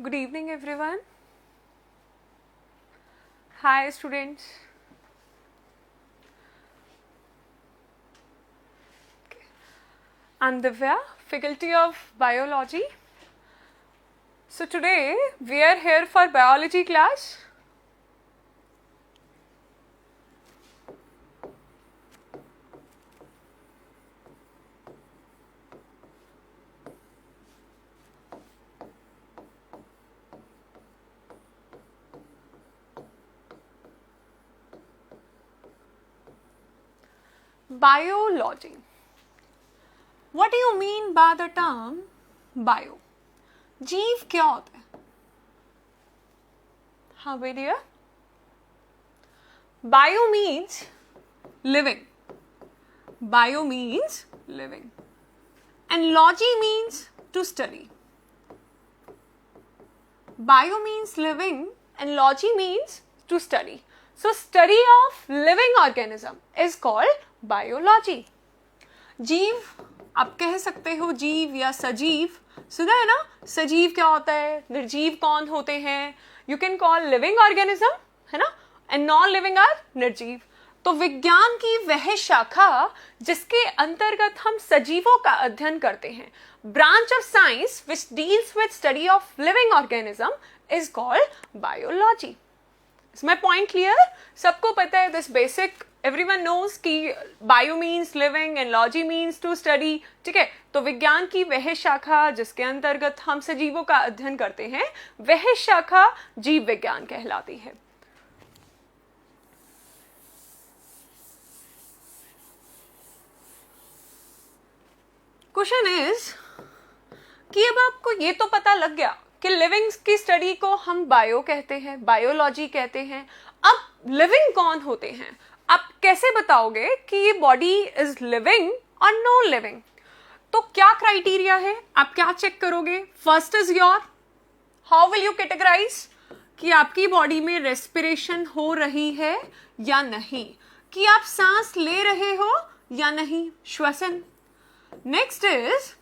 Good evening, everyone. Hi, students. I'm Divya, faculty of biology. So today we are here for biology class. Biology. What do you mean by the term bio? जीव क्या होता है? हाँ बेटिया. Bio means living. Bio means living. And logy means to study. Bio means living and logy means to study. So study of living organism is called biology. जीव आप कह सकते हो जीव या सजीव. सुना है ना? सजीव क्या होता है, निर्जीव कौन होते हैं. You can call living organism, है ना, एंड नॉन लिविंग आर निर्जीव. तो विज्ञान की वह शाखा जिसके अंतर्गत हम सजीवों का अध्ययन करते हैं, branch of science which deals with study of living organism is called biology. Is my point clear? सबको पता है दिस बेसिक. Everyone knows कि bio means living and logy means to study. ठीक है, तो विज्ञान की वह शाखा जिसके अंतर्गत हम सजीवों का अध्ययन करते हैं, वह शाखा जीव विज्ञान कहलाती है. क्वेश्चन इज कि अब आपको ये तो पता लग गया कि लिविंग की स्टडी को हम बायो कहते हैं, बायोलॉजी कहते हैं. अब लिविंग कौन होते हैं? आप कैसे बताओगे कि ये बॉडी इज लिविंग और नॉन लिविंग? तो क्या क्राइटेरिया है, आप क्या चेक करोगे? First is your how will you categorise कि आपकी बॉडी में रेस्पिरेशन हो रही है या नहीं, कि आप सांस ले रहे हो या नहीं, श्वसन. नेक्स्ट इज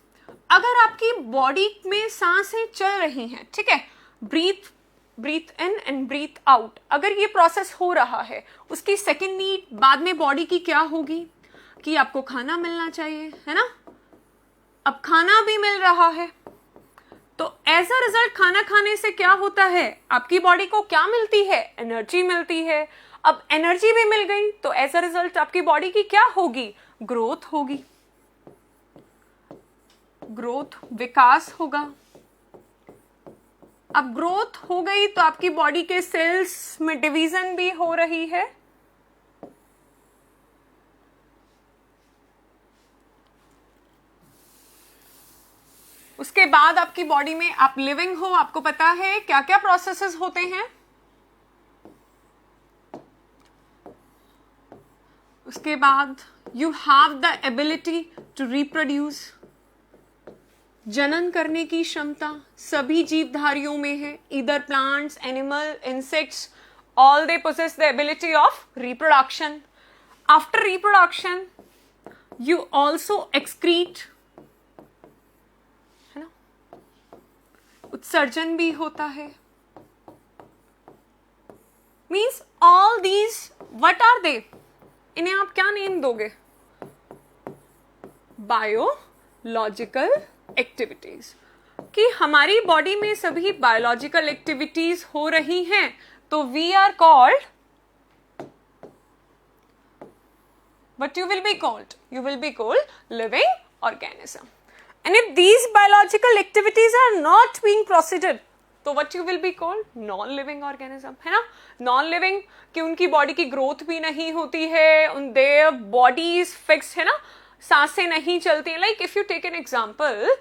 अगर आपकी बॉडी में सांसें चल रही हैं, ठीक है, breathe in and breathe out, अगर ये प्रोसेस हो रहा है, उसकी सेकेंड नीड बाद में बॉडी की क्या होगी कि आपको खाना मिलना चाहिए, है ना. अब खाना भी मिल रहा है, तो एज अ रिजल्ट खाना खाने से क्या होता है, आपकी बॉडी को क्या मिलती है? एनर्जी मिलती है. अब एनर्जी भी मिल गई तो एज अ रिजल्ट आपकी बॉडी की क्या होगी? ग्रोथ होगी. ग्रोथ, विकास होगा. अब ग्रोथ हो गई तो आपकी बॉडी के सेल्स में डिवीजन भी हो रही है. उसके बाद आपकी बॉडी में आप लिविंग हो, आपको पता है क्या क्या प्रोसेसेस होते हैं. उसके बाद you have the ability to reproduce. जनन करने की क्षमता सभी जीवधारियों में है. Either plants, animal, insects, all they possess the ability of reproduction. After reproduction you also excrete, है ना, उत्सर्जन भी होता है. Means all these what are they? इन्हें आप क्या नेम दोगे? Biological activities. कि हमारी बॉडी में सभी बायोलॉजिकल एक्टिविटीज हो रही हैं, तो we are called, what you will be called? You will be called living organism. And if these biological activities are not being proceeded, तो what you will be called? Non-living organism, है ना. Non-living कि उनकी body की growth भी नहीं होती है, their body is fixed, है ना, सांसें नहीं चलती. Like if you take an example,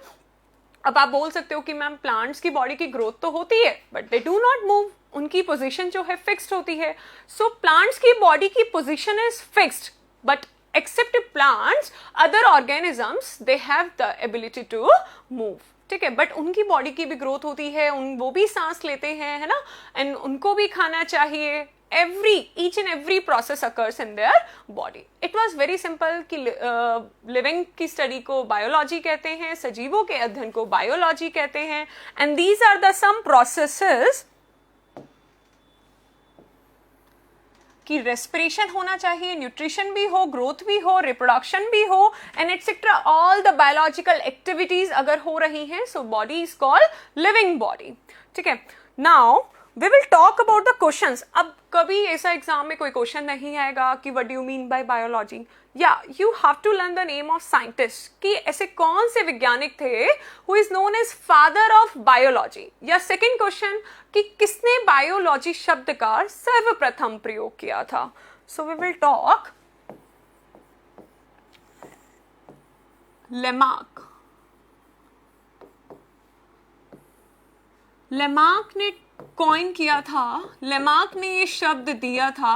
अब आप बोल सकते हो कि मैम प्लांट्स की बॉडी की ग्रोथ तो होती है but they do not move, उनकी पोजीशन जो है फिक्स्ड होती है. सो प्लांट्स की बॉडी की position is fixed, but except plants, other organisms they have the ability to move. ठीक है, बट उनकी बॉडी की भी ग्रोथ होती है, वो भी सांस लेते हैं, है ना, एंड उनको भी खाना चाहिए. each and every process occurs in their body. It was very simple कि living की study को biology कहते हैं, सजीवों के अध्ययन को biology कहते हैं, and these are the some processes कि respiration होना चाहिए, nutrition भी हो, growth भी हो, reproduction भी हो, and etc. all the biological activities अगर हो रही हैं, so body is called living body. ठीक है. Now we will talk about the questions. अब कभी ऐसा एग्जाम में कोई क्वेश्चन नहीं आएगा कि what do you mean by biology? Yeah, you have to learn the name of scientist कि ऐसे कौन से वैज्ञानिक थे who is known as father of biology. या सेकेंड क्वेश्चन कि किसने बायोलॉजी शब्द का सर्वप्रथम प्रयोग किया था. So we will talk Lamarck. Lamarck ने कॉइन किया था, लेमार्क ने ये शब्द दिया था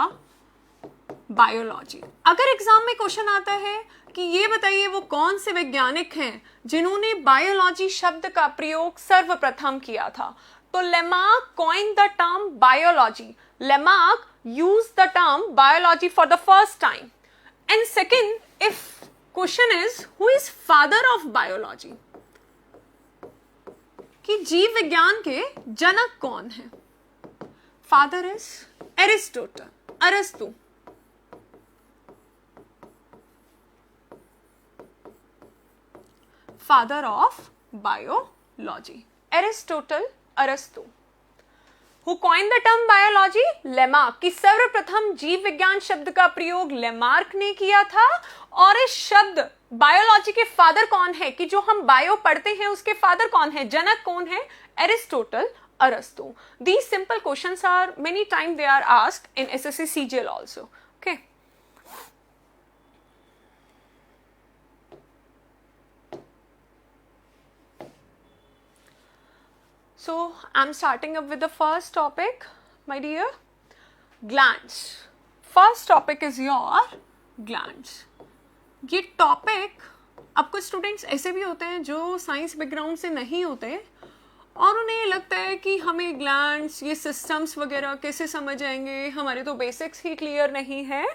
बायोलॉजी. अगर एग्जाम में क्वेश्चन आता है कि ये बताइए वो कौन से वैज्ञानिक हैं जिन्होंने बायोलॉजी शब्द का प्रयोग सर्वप्रथम किया था, तो Lamarck coin the term biology. Lamarck use the term biology for the first time. And second, if question is who is father of biology, कि जीव विज्ञान के जनक कौन है. फादर इज एरिस्टोटल, अरस्तु. फादर ऑफ बायोलॉजी एरिस्टोटल, अरस्तु. Who coined the term biology? Lamarck. कि सर्वप्रथम जीव विज्ञान शब्द का प्रयोग लेमार्क ने किया था. और इस शब्द बायोलॉजी के फादर कौन है, कि जो हम बायो पढ़ते हैं उसके फादर कौन है, जनक कौन है, एरिस्टोटल, अरस्तु. These simple questions are many times they are asked in SSC CGL also. Okay. So I'm starting up with the first topic, my dear. Glands. First topic is your glands. ये topic, अब कुछ students ऐसे भी होते हैं जो science background से नहीं होते और उन्हें लगता है कि हमें ग्लैंड्स, ये सिस्टम्स वगैरह कैसे समझ आएंगे, हमारे तो बेसिक्स ही क्लियर नहीं है.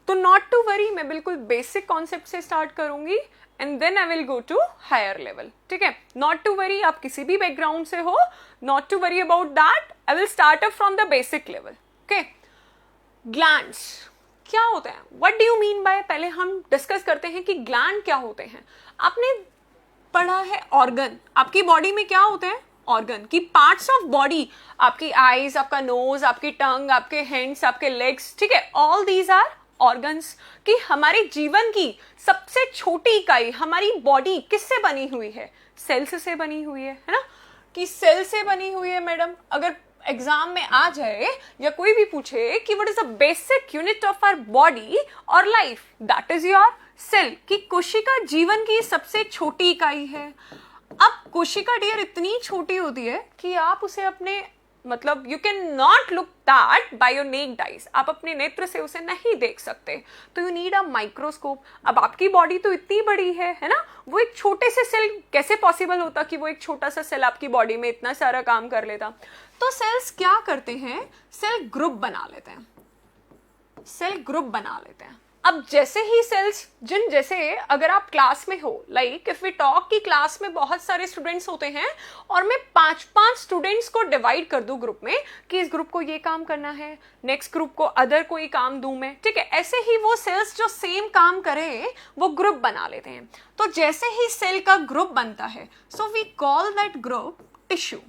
तो नॉट टू वरी, मैं बिल्कुल बेसिक कॉन्सेप्ट से स्टार्ट करूंगी and then I will go to higher level. ठीक है, नॉट टू वरी, आप किसी भी बैकग्राउंड से हो, not to worry about that. I will start up from the basic level. Okay, glands क्या होते हैं, what do you mean by, पहले हम डिस्कस करते हैं कि ग्लैंड क्या होते हैं. आपने पढ़ा है ऑर्गन, आपकी बॉडी में क्या होते हैं, ऑर्गन की पार्ट्स ऑफ बॉडी, आपकी आईज, आपका नोज, आपकी टंग, आपके हैंड्स, आपके लेग्स. ठीक है, ऑल दीज आर ऑर्गन्स. कि हमारे जीवन की सबसे छोटी इकाई हमारी बॉडी किससे बनी हुई है, सेल्स से बनी हुई है ना, कि सेल से बनी हुई है. मैडम अगर एग्जाम में आ जाए या कोई भी पूछे कि what is the basic unit of our body और life, that is your cell. कि कोशिका जीवन की सबसे छोटी इकाई है. अब कोशिका डियर इतनी छोटी होती है कि आप उसे अपने मतलब you can not look that by your necked eyes, आप अपने नेत्र से उसे नहीं देख सकते, तो यू नीड अ माइक्रोस्कोप. अब आपकी बॉडी तो इतनी बड़ी है ना, वो एक छोटे से सेल कैसे पॉसिबल होता कि वो एक छोटा सा सेल आपकी बॉडी में इतना सारा काम कर लेता. तो सेल्स क्या करते हैं, सेल ग्रुप बना लेते हैं, सेल ग्रुप बना लेते हैं. अब जैसे ही सेल्स जैसे अगर आप क्लास में हो, लाइक इफ वी टॉक की क्लास में बहुत सारे स्टूडेंट्स होते हैं और मैं 5-5 स्टूडेंट्स को डिवाइड कर दूं ग्रुप में कि इस ग्रुप को ये काम करना है, नेक्स्ट ग्रुप को अदर कोई काम दूं मैं. ठीक है, ऐसे ही वो सेल्स जो सेम काम करें वो ग्रुप बना लेते हैं. तो जैसे ही सेल का ग्रुप बनता है, so we call that group tissue.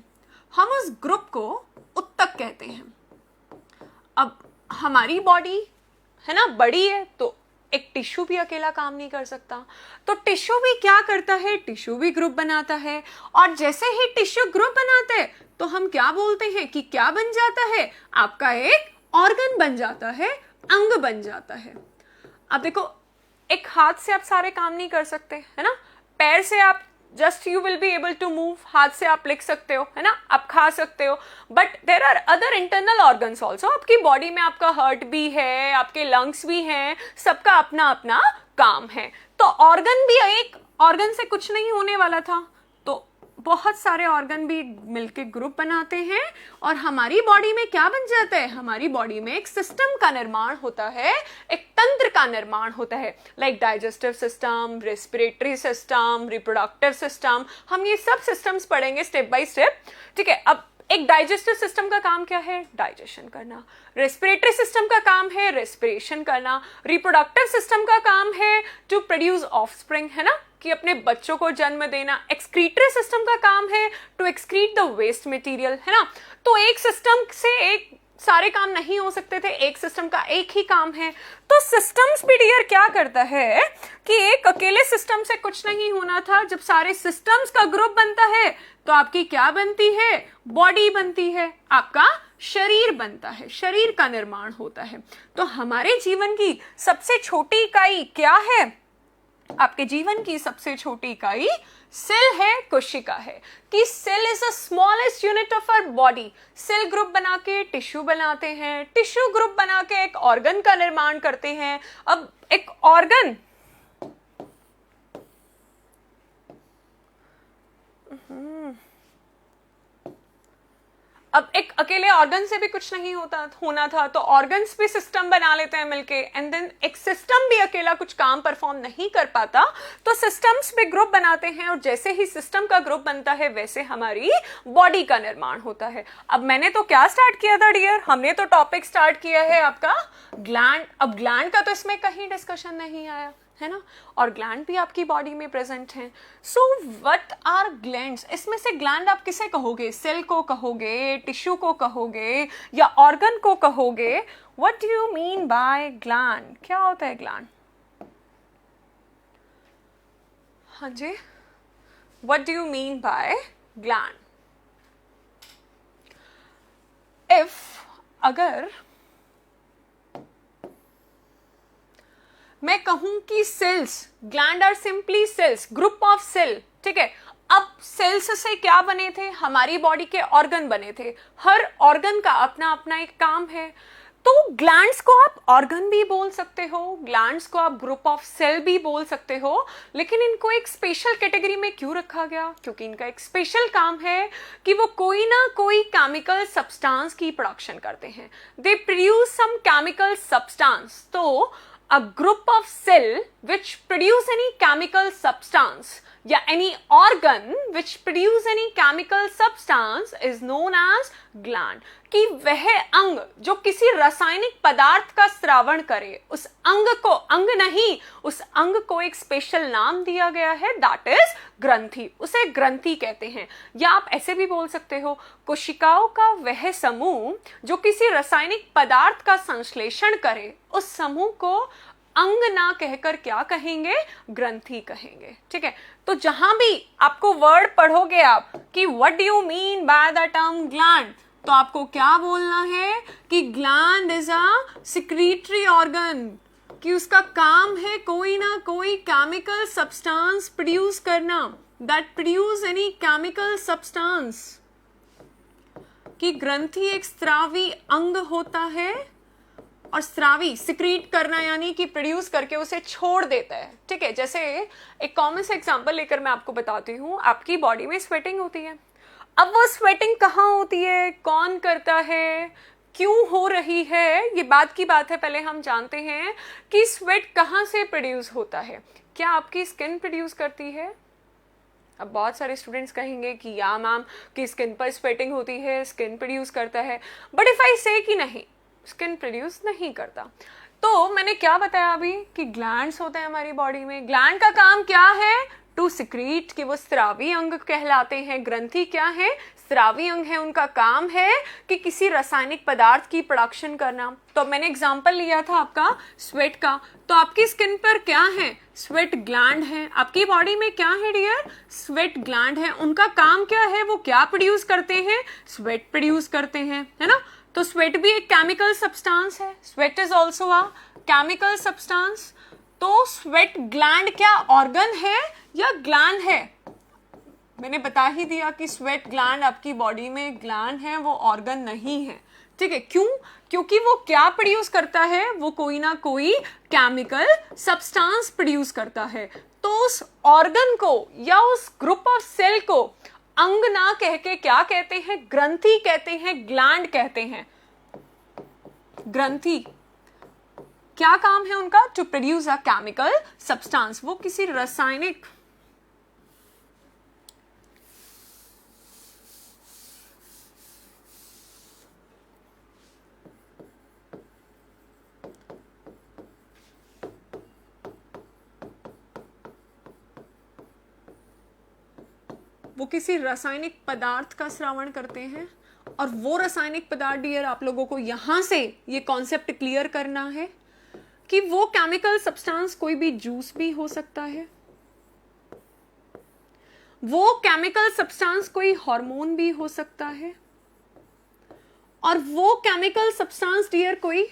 हम उस ग्रुप को उत्तक कहते हैं. अब हमारी बॉडी है ना बड़ी है, तो एक टिश्यू भी अकेला काम नहीं कर सकता, तो टिश्यू भी क्या करता है, टिश्यू भी ग्रुप बनाता है. और जैसे ही टिश्यू ग्रुप बनाता है तो हम क्या बोलते हैं कि क्या बन जाता है, आपका एक ऑर्गन बन जाता है, अंग बन जाता है. अब देखो, एक हाथ से आप सारे काम नहीं कर सकते है ना, पैर से आप just you will be able to move, हाथ से आप लिख सकते हो है ना, आप खा सकते हो, but there are other internal organs also. आपकी बॉडी में आपका हार्ट भी है, आपके लंग्स भी हैं, सबका अपना अपना काम है. तो ऑर्गन भी, एक ऑर्गन से कुछ नहीं होने वाला था, तो बहुत सारे ऑर्गन भी मिलके ग्रुप बनाते हैं और हमारी बॉडी में क्या बन जाता है, हमारी बॉडी में एक सिस्टम का निर्माण होता है, एक तंत्र का निर्माण होता है, like digestive system, respiratory system, reproductive system. हम ये सब सिस्टम्स पढ़ेंगे स्टेप बाय स्टेप, ठीक है। अब एक डाइजेस्टिव सिस्टम का काम क्या है, डाइजेशन करना। रेस्पिरेटरी सिस्टम का काम है रेस्पिरेशन करना। रिप्रोडक्टिव सिस्टम का काम है टू प्रोड्यूस ऑफस्प्रिंग, है ना, कि अपने बच्चों को जन्म देना। एक्सक्रीटरी सिस्टम का काम है to excrete the waste material, है ना। तो एक सिस्टम से एक सारे काम नहीं हो सकते थे, एक सिस्टम का एक ही काम है। तो सिस्टम्स भी डियर क्या करता है कि एक अकेले सिस्टम से कुछ नहीं होना था। जब सारे सिस्टम्स का ग्रुप बनता है तो आपकी क्या बनती है, बॉडी बनती है, आपका शरीर बनता है, शरीर का निर्माण होता है। तो हमारे जीवन की सबसे छोटी इकाई क्या है, आपके जीवन की सबसे छोटी इकाई सेल है, कोशिका है। कि cell is the smallest unit of our body. Cell group बना के टिश्यू बनाते हैं, टिश्यू ग्रुप बना के एक ऑर्गन का निर्माण करते हैं। अब एक ऑर्गन अब एक अकेले ऑर्गन से भी कुछ नहीं होना था, तो ऑर्गन्स भी सिस्टम बना लेते हैं मिलके। एंड देन एक सिस्टम भी अकेला कुछ काम परफॉर्म नहीं कर पाता, तो सिस्टम्स भी ग्रुप बनाते हैं, और जैसे ही सिस्टम का ग्रुप बनता है वैसे हमारी बॉडी का निर्माण होता है। अब मैंने तो क्या स्टार्ट किया था डियर, हमने तो टॉपिक स्टार्ट किया है आपका ग्लैंड। अब ग्लैंड का तो इसमें कहीं डिस्कशन नहीं आया, है ना, और ग्लैंड भी आपकी बॉडी में प्रेजेंट हैं। So what are glands? इसमें से ग्लैंड आप किसे कहोगे, सेल को कहोगे, टिश्यू को कहोगे, या ऑर्गन को कहोगे? What do you mean by gland? क्या होता है ग्लैंड? हाँ जी, what do you mean by gland? अगर मैं कहूं कि cells, gland are simply cells, group of cell, ठीक है। अब सेल्स से क्या बने थे, हमारी बॉडी के ऑर्गन बने थे। हर ऑर्गन का अपना अपना एक काम है। तो ग्लैंड्स को आप ऑर्गन भी बोल सकते हो, ग्लैंड्स को आप ग्रुप ऑफ सेल भी बोल सकते हो, लेकिन इनको एक स्पेशल कैटेगरी में क्यों रखा गया? क्योंकि इनका एक स्पेशल काम है कि वो कोई ना कोई केमिकल सब्सटेंस की प्रोडक्शन करते हैं। They produce some chemical substance. तो a group of cell which produce any chemical substance या any organ which produce any chemical substance is known as gland। कि वह अंग जो किसी रासायनिक पदार्थ का स्रावण करे, उस अंग को, अंग नहीं, उस अंग को एक स्पेशल नाम दिया गया है, दैट इज ग्रंथि। उसे ग्रंथि कहते हैं। या आप ऐसे भी बोल सकते हो, कोशिकाओं का वह समूह जो किसी रासायनिक पदार्थ का संश्लेषण करे, उस समूह को अंग ना कहकर क्या कहेंगे, ग्रंथि कहेंगे, ठीक है। तो जहां भी आपको वर्ड पढ़ोगे आप कि what do you mean by the term gland, तो आपको क्या बोलना है कि gland is a secretory organ, कि उसका काम है कोई ना कोई केमिकल सब्सटेंस प्रोड्यूस करना, that produce any chemical substance. कि ग्रंथि एक स्रावी अंग होता है, और स्रावी सिक्रीट करना यानी कि प्रोड्यूस करके उसे छोड़ देता है, ठीक है। जैसे एक कॉमन सा एग्जांपल लेकर मैं आपको बताती हूँ, आपकी बॉडी में स्वेटिंग होती है। अब वो स्वेटिंग कहाँ होती है, कौन करता है, क्यों हो रही है, ये बात की बात है। पहले हम जानते हैं कि स्वेट कहाँ से प्रोड्यूस होता है। क्या आपकी स्किन प्रोड्यूस करती है? अब बहुत सारे स्टूडेंट्स कहेंगे कि या मैम कि स्किन पर स्वेटिंग होती है, स्किन प्रोड्यूस करता है, बट इफ आई से कि नहीं, स्किन प्रोड्यूस नहीं करता। तो मैंने क्या बताया अभी कि ग्लैंड्स होते हैं हमारी बॉडी में। ग्लैंड का काम क्या है, टू सिक्रीट, कि वो स्रावी अंग कहलाते हैं। ग्रंथि क्या है, स्रावी अंग है, उनका काम है कि किसी रासायनिक पदार्थ की प्रोडक्शन करना। तो मैंने एग्जांपल लिया था आपका स्वेट का, तो आपकी स्किन पर क्या है, स्वेट ग्लैंड है। आपकी बॉडी में क्या है डियर, स्वेट ग्लैंड है। उनका काम क्या है, वो क्या प्रोड्यूस करते हैं, स्वेट प्रोड्यूस करते हैं, है ना। तो स्वेट भी एक केमिकल सब्सटेंस है, sweat is also a chemical substance. तो स्वेट ग्लैंड क्या ऑर्गन है या ग्लैंड है? मैंने बता ही दिया कि स्वेट ग्लैंड आपकी बॉडी में ग्लैंड है, वो ऑर्गन नहीं है, ठीक है। क्यों? क्योंकि वो क्या प्रोड्यूस करता है, वो कोई ना कोई केमिकल सब्सटेंस प्रोड्यूस करता है। तो उस ऑर्गन को या उस ग्रुप ऑफ सेल को अंग ना कह के क्या कहते हैं, ग्रंथि कहते हैं, ग्लैंड कहते हैं। ग्रंथि क्या काम है उनका, to produce a chemical substance, वो किसी रासायनिक पदार्थ का श्रवण करते हैं। और वो रासायनिक पदार्थ डियर, आप लोगों को यहां से ये कॉन्सेप्ट क्लियर करना है कि वो केमिकल सब्सटेंस कोई भी जूस भी हो सकता है, वो केमिकल सब्सटेंस कोई हार्मोन भी हो सकता है, और वो केमिकल सब्सटेंस डियर कोई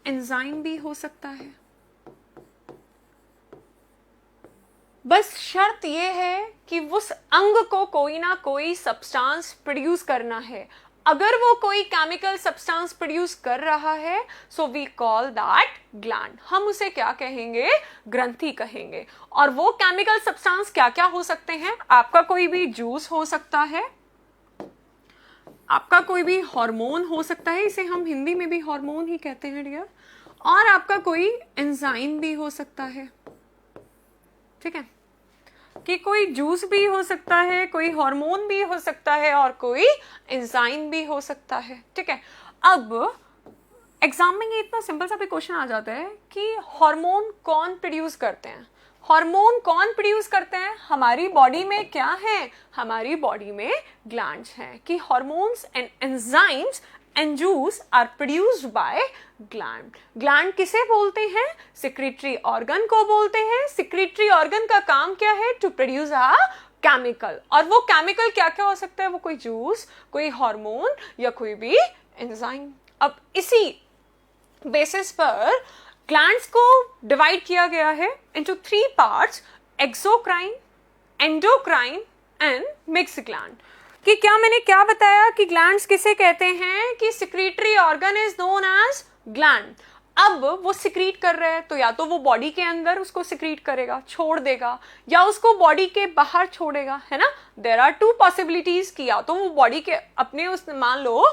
एंजाइम भी हो सकता है। बस शर्त यह है कि उस अंग को कोई ना कोई सब्सटेंस प्रोड्यूस करना है। अगर वो कोई केमिकल सब्सटेंस प्रोड्यूस कर रहा है, so we call that gland. हम उसे क्या कहेंगे, ग्रंथि कहेंगे। और वो केमिकल सब्सटेंस क्या क्या हो सकते हैं, आपका कोई भी जूस हो सकता है, आपका कोई भी हार्मोन हो सकता है, इसे हम हिंदी में भी हार्मोन ही कहते हैं डियर, और आपका कोई एंजाइम भी हो सकता है। ठीक है, कि कोई जूस भी हो सकता है, कोई हार्मोन भी हो सकता है, और कोई एंजाइम भी हो सकता है। ठीक है, अब एग्जाम में ये इतना सिंपल सा भी क्वेश्चन आ जाता है कि हार्मोन कौन प्रोड्यूस करते हैं। हार्मोन कौन प्रोड्यूस करते हैं, हमारी बॉडी में क्या है, हमारी बॉडी में ग्लैंड्स हैं। कि hormones and enzymes and juice are produced by gland। Gland किसे बोलते हैं, सिक्रेटरी ऑर्गन को बोलते हैं। सिक्रेटरी ऑर्गन का काम क्या है, टू प्रोड्यूस अ केमिकल। और वो केमिकल क्या क्या हो सकता है, वो कोई जूस, कोई हार्मोन, या कोई भी एंजाइम। अब इसी बेसिस पर ग्लैंड्स को डिवाइड किया गया है into 3 parts, exocrine, endocrine and mixed gland. कि क्या मैंने क्या बताया कि ग्लैंड्स किसे कहते हैं, कि secretory organ is known as gland. अब वो सिक्रीट कर रहे हैं, तो या तो वो बॉडी के अंदर उसको सिक्रीट करेगा, छोड़ देगा, या उसको बॉडी के बाहर छोड़ेगा, है ना। देयर आर 2 पॉसिबिलिटीज कि या तो वो बॉडी के अपने उस, मान लो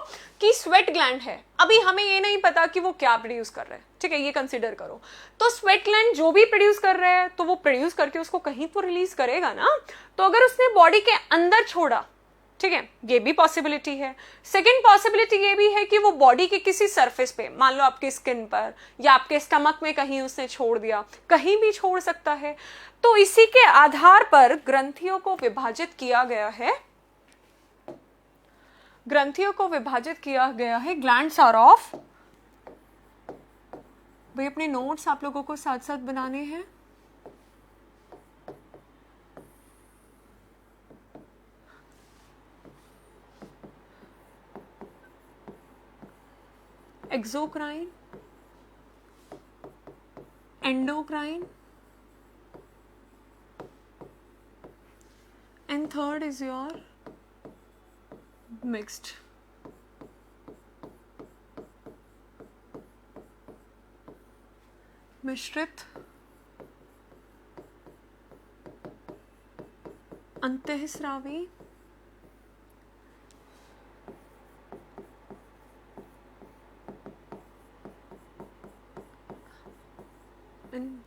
कि स्वेट ग्लैंड है, अभी हमें ये नहीं पता कि वो क्या प्रोड्यूस कर रहे हैं। ठीक है, ये कंसिडर करो। तो स्वेट ग्लैंड जो भी प्रोड्यूस कर रहे हैं, तो वो प्रोड्यूस करके उसको कहीं तो रिलीज करेगा ना। तो अगर उसने बॉडी के अंदर छोड़ा, ठीक है, ये भी पॉसिबिलिटी है। सेकंड पॉसिबिलिटी ये भी है कि वो बॉडी के किसी सरफेस पे, मान लो आपकी स्किन पर या आपके स्टमक में कहीं उसने छोड़ दिया, कहीं भी छोड़ सकता है। तो इसी के आधार पर ग्रंथियों को विभाजित किया गया है। ग्रंथियों को विभाजित किया गया है। ग्लैंड्स आर ऑफ, भाई अपने नोट्स आप लोगों को साथ साथ बनाने हैं। Exocrine, endocrine, and third is your mixed। मिश्रित, अंतःस्रावी,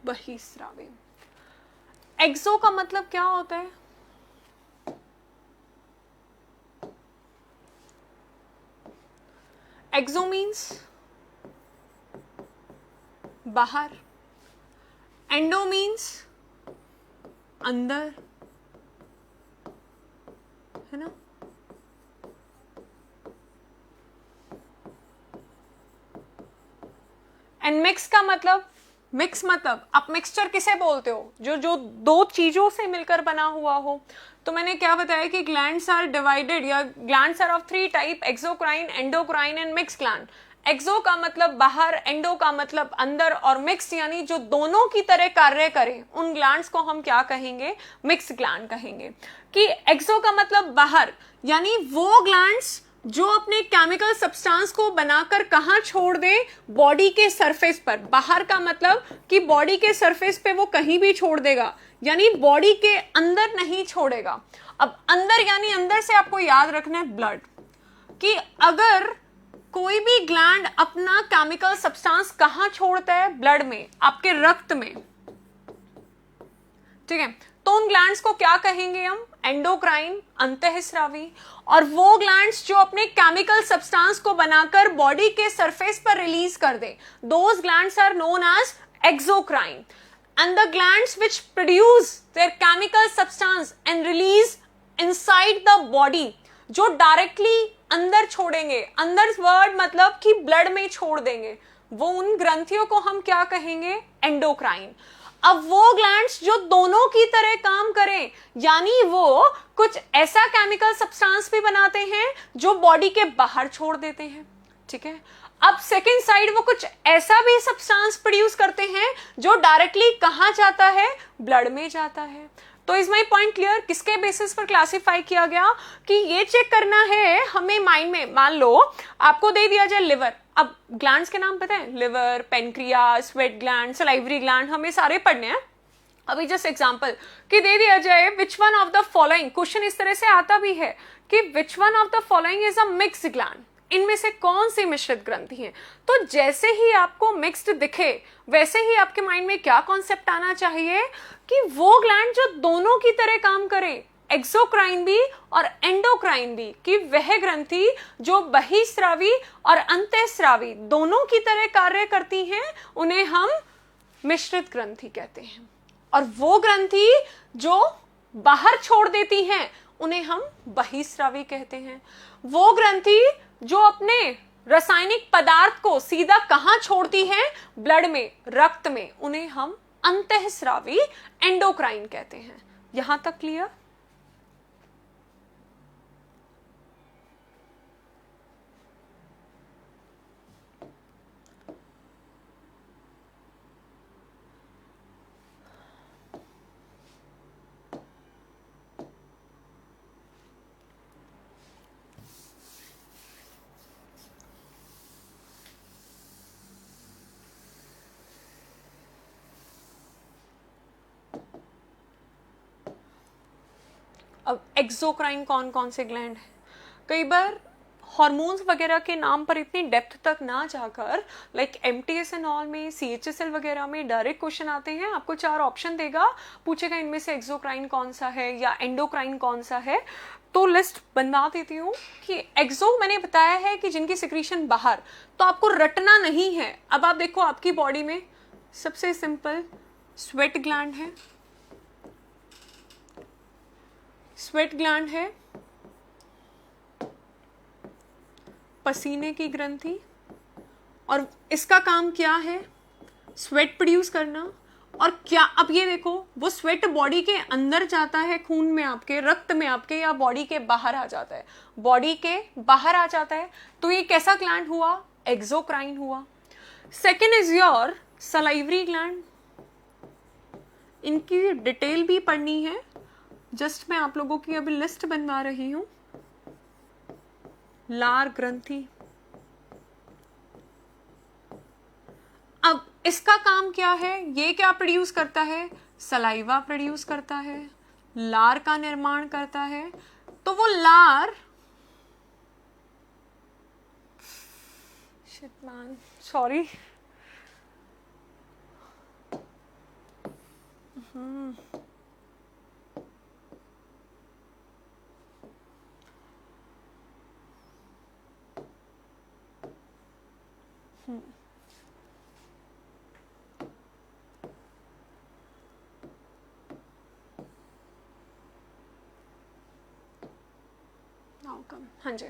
बहिस्रावी। एक्सो का मतलब क्या होता है, एक्सो मीन्स बाहर, एंडो मीन्स अंदर, है ना। एंड मिक्स का मतलब, मिक्स मतलब आप मिक्सचर किसे बोलते हो, जो जो 2 चीजों से मिलकर बना हुआ हो। तो मैंने क्या बताया कि ग्लैंड्स आर डिवाइडेड, या glands are of 3 type, exocrine, endocrine and mix gland. Exo का मतलब बाहर, एंडो का मतलब अंदर, और मिक्स यानी जो दोनों की तरह कार्य करें, उन ग्लैंड्स को हम क्या कहेंगे, मिक्स ग्लैंड कहेंगे। कि एक्सो का मतलब बाहर, यानी वो ग्लैंड्स जो अपने केमिकल सब्सटेंस को बनाकर कहाँ छोड़ दे, बॉडी के सरफेस पर। बाहर का मतलब कि बॉडी के सरफेस पे वो कहीं भी छोड़ देगा, यानी बॉडी के अंदर नहीं छोड़ेगा। अब अंदर यानी अंदर से आपको याद रखना है ब्लड, कि अगर कोई भी ग्लैंड अपना केमिकल सब्सटेंस कहां छोड़ता है, ब्लड में, आपके रक्त में, ठीक है, तो उन ग्लैंड्स को क्या कहेंगे हम, एंडोक्राइन, अंतःस्रावी। और वो ग्लैंड्स जो अपने केमिकल सब्सटेंस को बनाकर बॉडी के सरफेस पर रिलीज कर दे, those glands are known as exocrine. And the glands which produce their chemical substance and release inside the body, जो डायरेक्टली अंदर छोड़ेंगे, अंदर वर्ड मतलब कि ब्लड में छोड़ देंगे, वो उन ग्रंथियों को हम क्या कहेंगे, एंडोक्राइन। अब वो ग्लैंड्स जो दोनों की तरह काम करें, यानी वो कुछ ऐसा केमिकल सब्सटेंस भी बनाते हैं जो बॉडी के बाहर छोड़ देते हैं, ठीक है। अब सेकेंड साइड वो कुछ ऐसा भी सब्सटेंस प्रोड्यूस करते हैं जो डायरेक्टली कहां जाता है, ब्लड में जाता है। तो इज माई पॉइंट क्लियर? किसके बेसिस पर क्लासिफाई किया गया कि ये चेक करना है हमें माइंड में। मान लो आपको दे दिया जाए लिवर, अब ग्लैंड्स के नाम पता है, liver, pancreas, sweat gland, salivary gland, हमें सारे पढ़ने हैं। अभी जस्ट एग्जांपल कि दे दिया जाए which one of the following, question इस तरह से आता भी है कि which one of the following is a mixed gland, इनमें से कौन सी मिश्रित ग्रंथि है। तो जैसे ही आपको मिक्स्ड दिखे वैसे ही आपके माइंड में क्या कॉन्सेप्ट आना चाहिए कि वो ग्लैंड जो दोनों की तरह काम करे, एक्सोक्राइन भी और एंडोक्राइन भी, कि वह ग्रंथि जो बहिस्रावी और अंतःस्रावी दोनों की तरह कार्य करती हैं, उन्हें हम मिश्रित ग्रंथि कहते हैं। और वो ग्रंथि जो बाहर छोड़ देती हैं उन्हें हम बहिस्रावी कहते हैं। वो ग्रंथि जो अपने रासायनिक पदार्थ को सीधा कहां छोड़ती है, ब्लड में, रक्त में, उन्हें हम अंतःस्रावी, एंडोक्राइन कहते हैं। यहां तक क्लियर? अब एक्सोक्राइन कौन कौन से ग्लैंड है? कई बार हार्मोन्स वगैरह के नाम पर इतनी डेप्थ तक ना जाकर, लाइक एमटीएस एंड ऑल में, सीएचएसएल वगैरह में डायरेक्ट क्वेश्चन आते हैं, आपको 4 ऑप्शन देगा, पूछेगा इनमें से एक्सोक्राइन कौन सा है या एंडोक्राइन कौन सा है। तो लिस्ट बनवा देती हूँ कि एक्सो मैंने बताया है कि जिनकी सिक्रीशन बाहर, तो आपको रटना नहीं है। अब आप देखो आपकी बॉडी में सबसे सिंपल स्वेट ग्लैंड है, स्वेट ग्लैंड है, पसीने की ग्रंथि, और इसका काम क्या है, स्वेट प्रोड्यूस करना। और क्या, अब ये देखो, वो स्वेट बॉडी के अंदर जाता है, खून में आपके, रक्त में आपके, या बॉडी के बाहर आ जाता है, बॉडी के बाहर आ जाता है। तो ये कैसा ग्लैंड हुआ, एक्सोक्राइन हुआ। Second is your salivary gland, इनकी डिटेल भी पढ़नी है, जस्ट मैं आप लोगों की अभी लिस्ट बनवा रही हूं। लार ग्रंथि, अब इसका काम क्या है, ये क्या प्रोड्यूस करता है, सलाइवा प्रोड्यूस करता है, लार का निर्माण करता है। तो वो लार, शिट मैन, सॉरी, हाँ जी।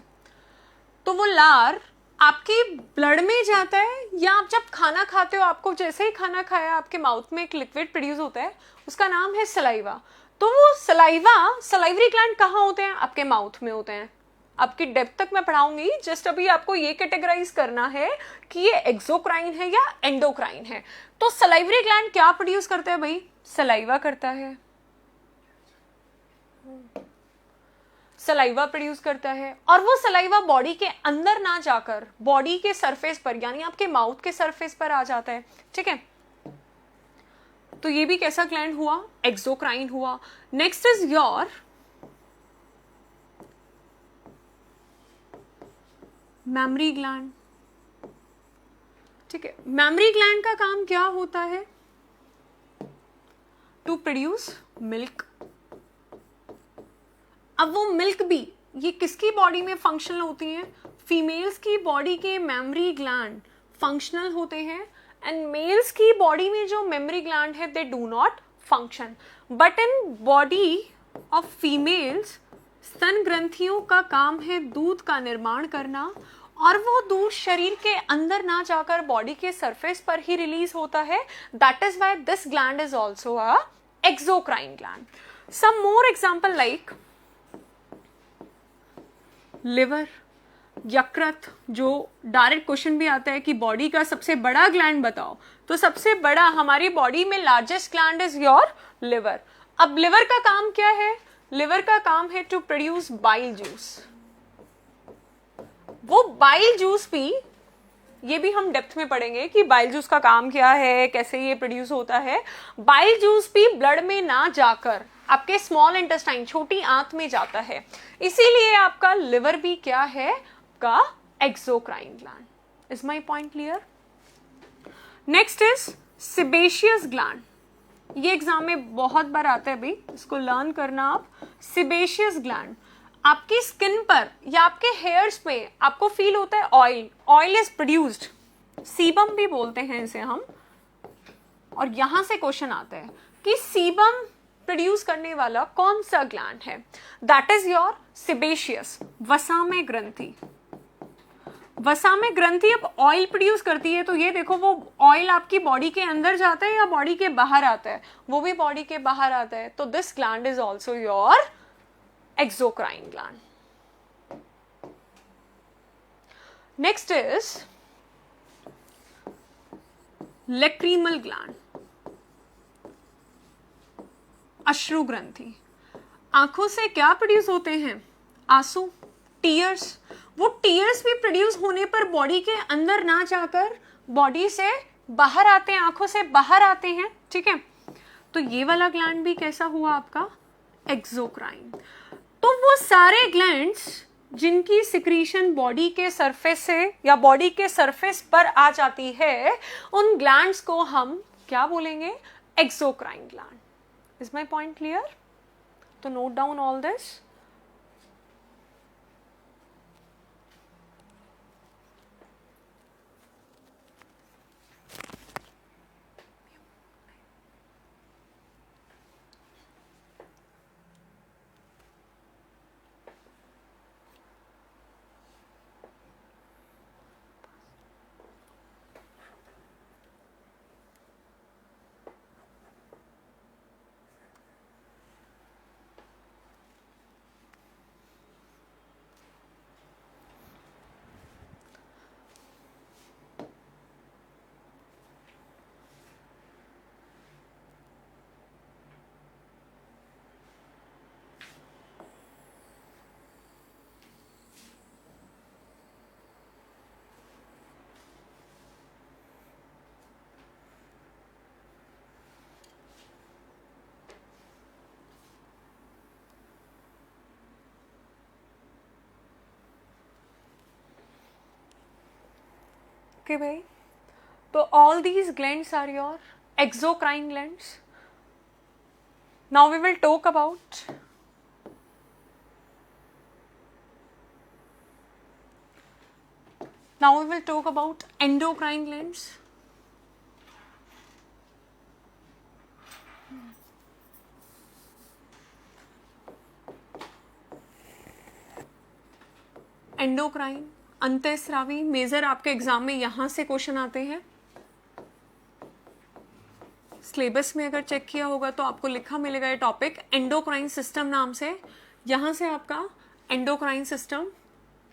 तो वो लार आपके ब्लड में जाता है, या आप जब खाना खाते हो, आपको जैसे ही खाना खाया आपके माउथ में एक लिक्विड प्रोड्यूस होता है, उसका नाम है सलाइवा। तो वो सलाइवा, सलाइवरी ग्लैंड कहाँ होते हैं, आपके माउथ में होते हैं। आपकी डेप्थ तक मैं पढ़ाऊंगी, जस्ट अभी आपको ये कैटेगराइज करना है कि ये एक्सोक्राइन है या एंडोक्राइन है। तो सलाइवरी ग्लैंड क्या प्रोड्यूस करता है भाई, सलाइवा करता है। सलाइवा प्रोड्यूस करता है, और वो सलाइवा बॉडी के अंदर ना जाकर बॉडी के सरफेस पर यानी आपके माउथ के सरफेस पर आ जाता है, ठीक है। तो ये भी कैसा ग्लैंड हुआ, एक्सोक्राइन हुआ। Next is your mammary gland, ठीक है। मैमरी ग्लैंड का काम क्या होता है, टू प्रोड्यूस मिल्क। अब वो मिल्क भी ये किसकी बॉडी में फंक्शनल होती है, फीमेल्स की बॉडी के मैमरी ग्लैंड फंक्शनल होते हैं, एंड मेल्स की बॉडी में जो मेमरी ग्लैंड है दे do not function. But in body of females स्तन ग्रंथियों का काम है दूध का निर्माण करना, और वो दूध शरीर के अंदर ना जाकर बॉडी के सरफेस पर ही रिलीज होता है। That is why this gland is also a exocrine gland. Some more example like liver, यकृत, जो डायरेक्ट क्वेश्चन भी आता है कि बॉडी का सबसे बड़ा ग्लैंड बताओ, तो सबसे बड़ा हमारी बॉडी में largest gland is your liver. अब लिवर का काम क्या है, लिवर का काम है टू प्रोड्यूस बाइल जूस। वो बाइल जूस भी, ये भी हम डेप्थ में पढ़ेंगे कि बाइल जूस का काम क्या है, कैसे ये प्रोड्यूस होता है। बाइल जूस भी ब्लड में ना जाकर आपके स्मॉल इंटेस्टाइन, छोटी आंत में जाता है, इसीलिए आपका लिवर भी क्या है, का exocrine gland. Is my point clear? Next is sebaceous gland. ये एग्जाम में बहुत बार आता है भाई, इसको लर्न करना आप। सेबेशियस ग्लैंड आपकी स्किन पर या आपके हेयर्स पे आपको फील होता है oil, oil is produced, sebum भी बोलते हैं इसे हम। और यहां से क्वेश्चन आता है कि सीबम प्रोड्यूस करने वाला कौन सा ग्लैंड है, दैट इज योर सेबेशियस, वसा में ग्रंथि। वसा में ग्रंथि अब ऑयल प्रोड्यूस करती है, तो ये देखो वो ऑयल आपकी बॉडी के अंदर जाता है या बॉडी के बाहर आता है, वो भी बॉडी के बाहर आता है, तो this gland is also your exocrine gland. Next is lacrimal gland, अश्रु ग्रंथि। आंखों से क्या प्रोड्यूस होते हैं, आंसू, टीयर्स। वो टीयर्स भी प्रोड्यूस होने पर बॉडी के अंदर ना जाकर बॉडी से बाहर आते हैं, आंखों से बाहर आते हैं, ठीक है। तो ये वाला ग्लैंड भी कैसा हुआ आपका, एक्सोक्राइन। तो वो सारे ग्लैंड्स जिनकी सिक्रीशन बॉडी के सरफेस से या बॉडी के सरफेस पर आ जाती है, उन ग्लैंड्स को हम क्या बोलेंगे, exocrine gland. Is my point clear? तो note down all this. Okay भाई, तो all these glands are your exocrine glands. Now we will talk about endocrine glands. Endocrine, अंतःस्रावी, मेजर आपके एग्जाम में यहां से क्वेश्चन आते हैं। सिलेबस में अगर चेक किया होगा तो आपको लिखा मिलेगा ये टॉपिक एंडोक्राइन सिस्टम नाम से। यहां से आपका एंडोक्राइन सिस्टम,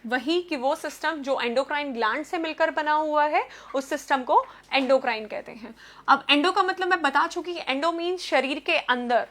वही कि वो सिस्टम जो एंडोक्राइन ग्लैंड से मिलकर बना हुआ है, उस सिस्टम को एंडोक्राइन कहते हैं। अब एंडो का मतलब मैं बता चुकी, एंडो मीन्स शरीर के अंदर,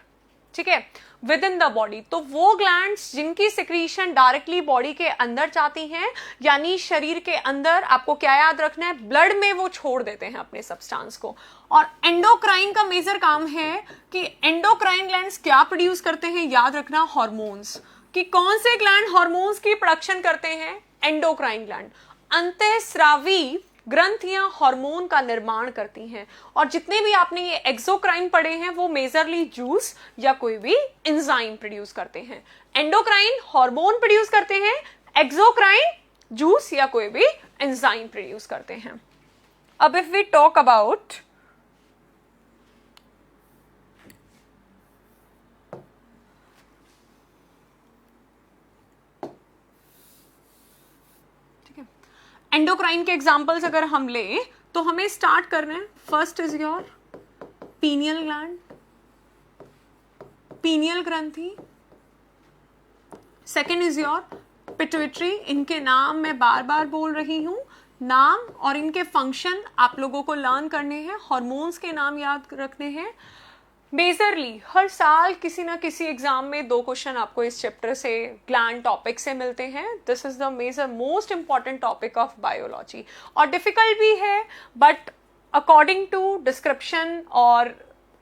ठीक है, विद इन द बॉडी। तो वो ग्लैंड्स जिनकी सिक्रीशन डायरेक्टली बॉडी के अंदर जाती हैं, यानी शरीर के अंदर, आपको क्या याद रखना है, ब्लड में वो छोड़ देते हैं अपने सब्सटेंस को। और एंडोक्राइन का मेजर काम है कि एंडोक्राइन ग्लैंड्स क्या प्रोड्यूस करते हैं, याद रखना, हार्मोन्स। कि कौन से ग्लैंड हार्मोन्स की प्रोडक्शन करते हैं, एंडोक्राइन ग्लैंड। अंतःस्रावी ग्रंथियां हार्मोन का निर्माण करती हैं। और जितने भी आपने ये एक्सोक्राइन पढ़े हैं वो मेजरली जूस या कोई भी एंजाइम प्रोड्यूस करते हैं। एंडोक्राइन हार्मोन प्रोड्यूस करते हैं, एक्सोक्राइन जूस या कोई भी एंजाइम प्रोड्यूस करते हैं। अब if we talk about endocrine के एग्जाम्पल्स अगर हम ले तो हमें स्टार्ट करना है। First is your pineal gland, pineal ग्रंथि। Second is your pituitary. इनके नाम मैं बार बार बोल रही हूं, नाम और इनके फंक्शन आप लोगों को लर्न करने हैं, हार्मोन्स के नाम याद रखने हैं। मेजरली हर साल किसी ना किसी एग्जाम में 2 क्वेश्चन आपको इस चैप्टर से, ग्लैंड टॉपिक से मिलते हैं। This is the major most important topic of biology. और डिफिकल्ट भी है, बट अकॉर्डिंग टू डिस्क्रिप्शन और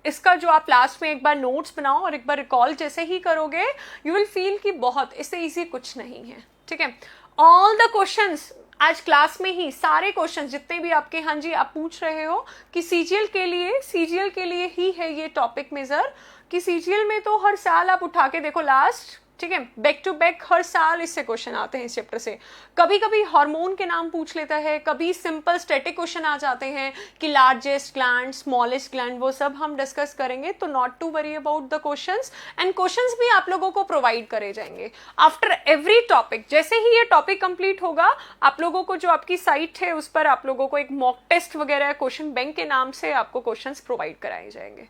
इसका जो आप लास्ट में एक बार नोट्स बनाओ और एक बार रिकॉल जैसे ही करोगे, यू विल फील कि बहुत इससे इजी कुछ नहीं है। ठीक है, ऑल द क्वेश्चंस आज क्लास में ही, सारे क्वेश्चन जितने भी आपके, हाँ जी आप पूछ रहे हो कि सीजीएल के लिए ही है ये टॉपिक मेजर, कि सीजीएल में तो हर साल आप उठा के देखो लास्ट, ठीक है, बैक टू बैक हर साल इससे क्वेश्चन आते हैं इस चैप्टर से। कभी कभी हार्मोन के नाम पूछ लेता है, कभी सिंपल स्टैटिक क्वेश्चन आ जाते हैं कि लार्जेस्ट ग्लैंड, स्मॉलेस्ट ग्लैंड, वो सब हम डिस्कस करेंगे। तो not to worry about the questions, and questions भी आप लोगों को प्रोवाइड करे जाएंगे आफ्टर एवरी टॉपिक। जैसे ही ये टॉपिक कंप्लीट होगा, आप लोगों को जो आपकी साइट है उस पर आप लोगों को एक मॉक टेस्ट वगैरह क्वेश्चन बैंक के नाम से आपको क्वेश्चंस प्रोवाइड कराए जाएंगे।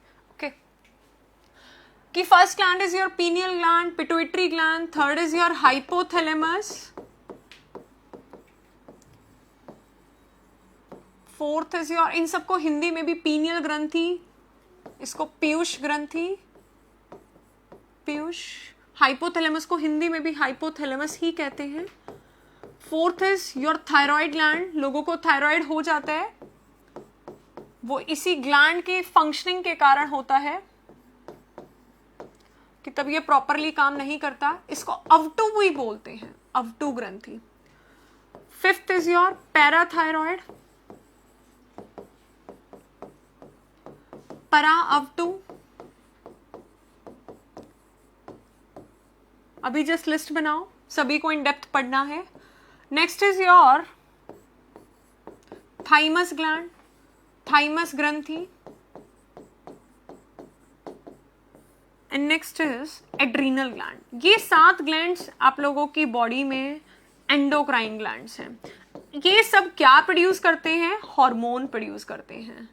कि first gland is your pineal gland, pituitary gland, third is your hypothalamus, fourth is your, इन सबको हिंदी में भी पीनियल ग्रंथि, इसको पीयूष ग्रंथि, पीयूष। हाइपोथैलेमस को हिंदी में भी हाइपोथैलेमस ही कहते हैं। Fourth is your thyroid gland, लोगों को थायराइड हो जाता है, वो इसी ग्लैंड के फंक्शनिंग के कारण होता है कि तब ये प्रॉपरली काम नहीं करता, इसको अवटू भी बोलते हैं, अवटू ग्रंथि। फिफ्थ इज योर पैराथायरॉयड, परा अवटू। अभी जस्ट लिस्ट बनाओ, सभी को इन डेप्थ पढ़ना है। Next is your thymus gland, thymus ग्रंथि। And next is adrenal gland. ये 7 ग्लैंड्स आप लोगों की बॉडी में एंडोक्राइन ग्लैंड्स हैं। ये सब क्या प्रोड्यूस करते हैं, हार्मोन प्रोड्यूस करते हैं।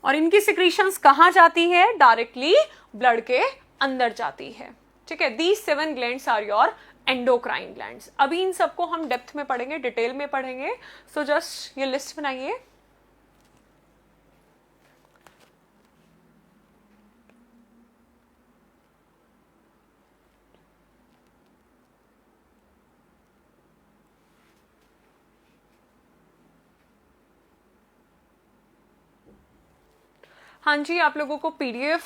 और इनकी सिक्रीशंस कहाँ जाती है, डायरेक्टली ब्लड के अंदर जाती है। ठीक है, these 7 glands are your endocrine glands. अभी इन सबको हम डेप्थ में पढ़ेंगे, डिटेल में पढ़ेंगे। सो जस्ट ये लिस्ट बनाइए। हाँ जी, आप लोगों को पीडीएफ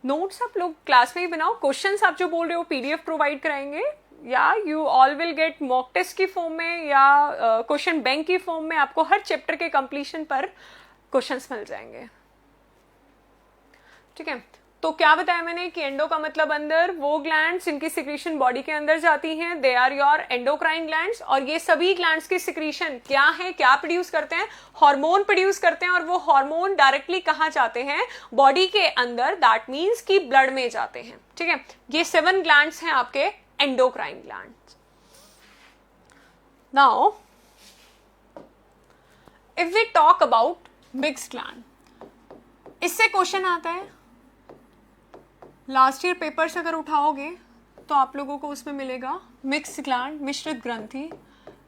नोट्स आप लोग क्लास में ही बनाओ। क्वेश्चंस आप जो बोल रहे हो पीडीएफ प्रोवाइड कराएंगे, या you all will get mock test की फॉर्म में या क्वेश्चन बैंक की फॉर्म में। आपको हर चैप्टर के कंप्लीशन पर क्वेश्चंस मिल जाएंगे। ठीक है, तो क्या बताया मैंने कि एंडो का मतलब अंदर, वो ग्लैंड्स जिनकी सिक्रीशन बॉडी के अंदर जाती हैं, they are your endocrine glands. और ये सभी ग्लैंड्स की सिक्रीशन क्या है, क्या प्रोड्यूस करते हैं, हार्मोन प्रोड्यूस करते हैं। और वो हार्मोन डायरेक्टली कहाँ जाते हैं, बॉडी के अंदर, दैट मीन्स कि ब्लड में जाते हैं। ठीक है, ये 7 ग्लैंड्स हैं आपके endocrine glands. Now if we talk about mixed gland, इससे क्वेश्चन आता है लास्ट ईयर पेपर्स अगर उठाओगे तो आप लोगों को उसमें मिलेगा मिक्स्ड ग्लैंड, मिश्रित ग्रंथि।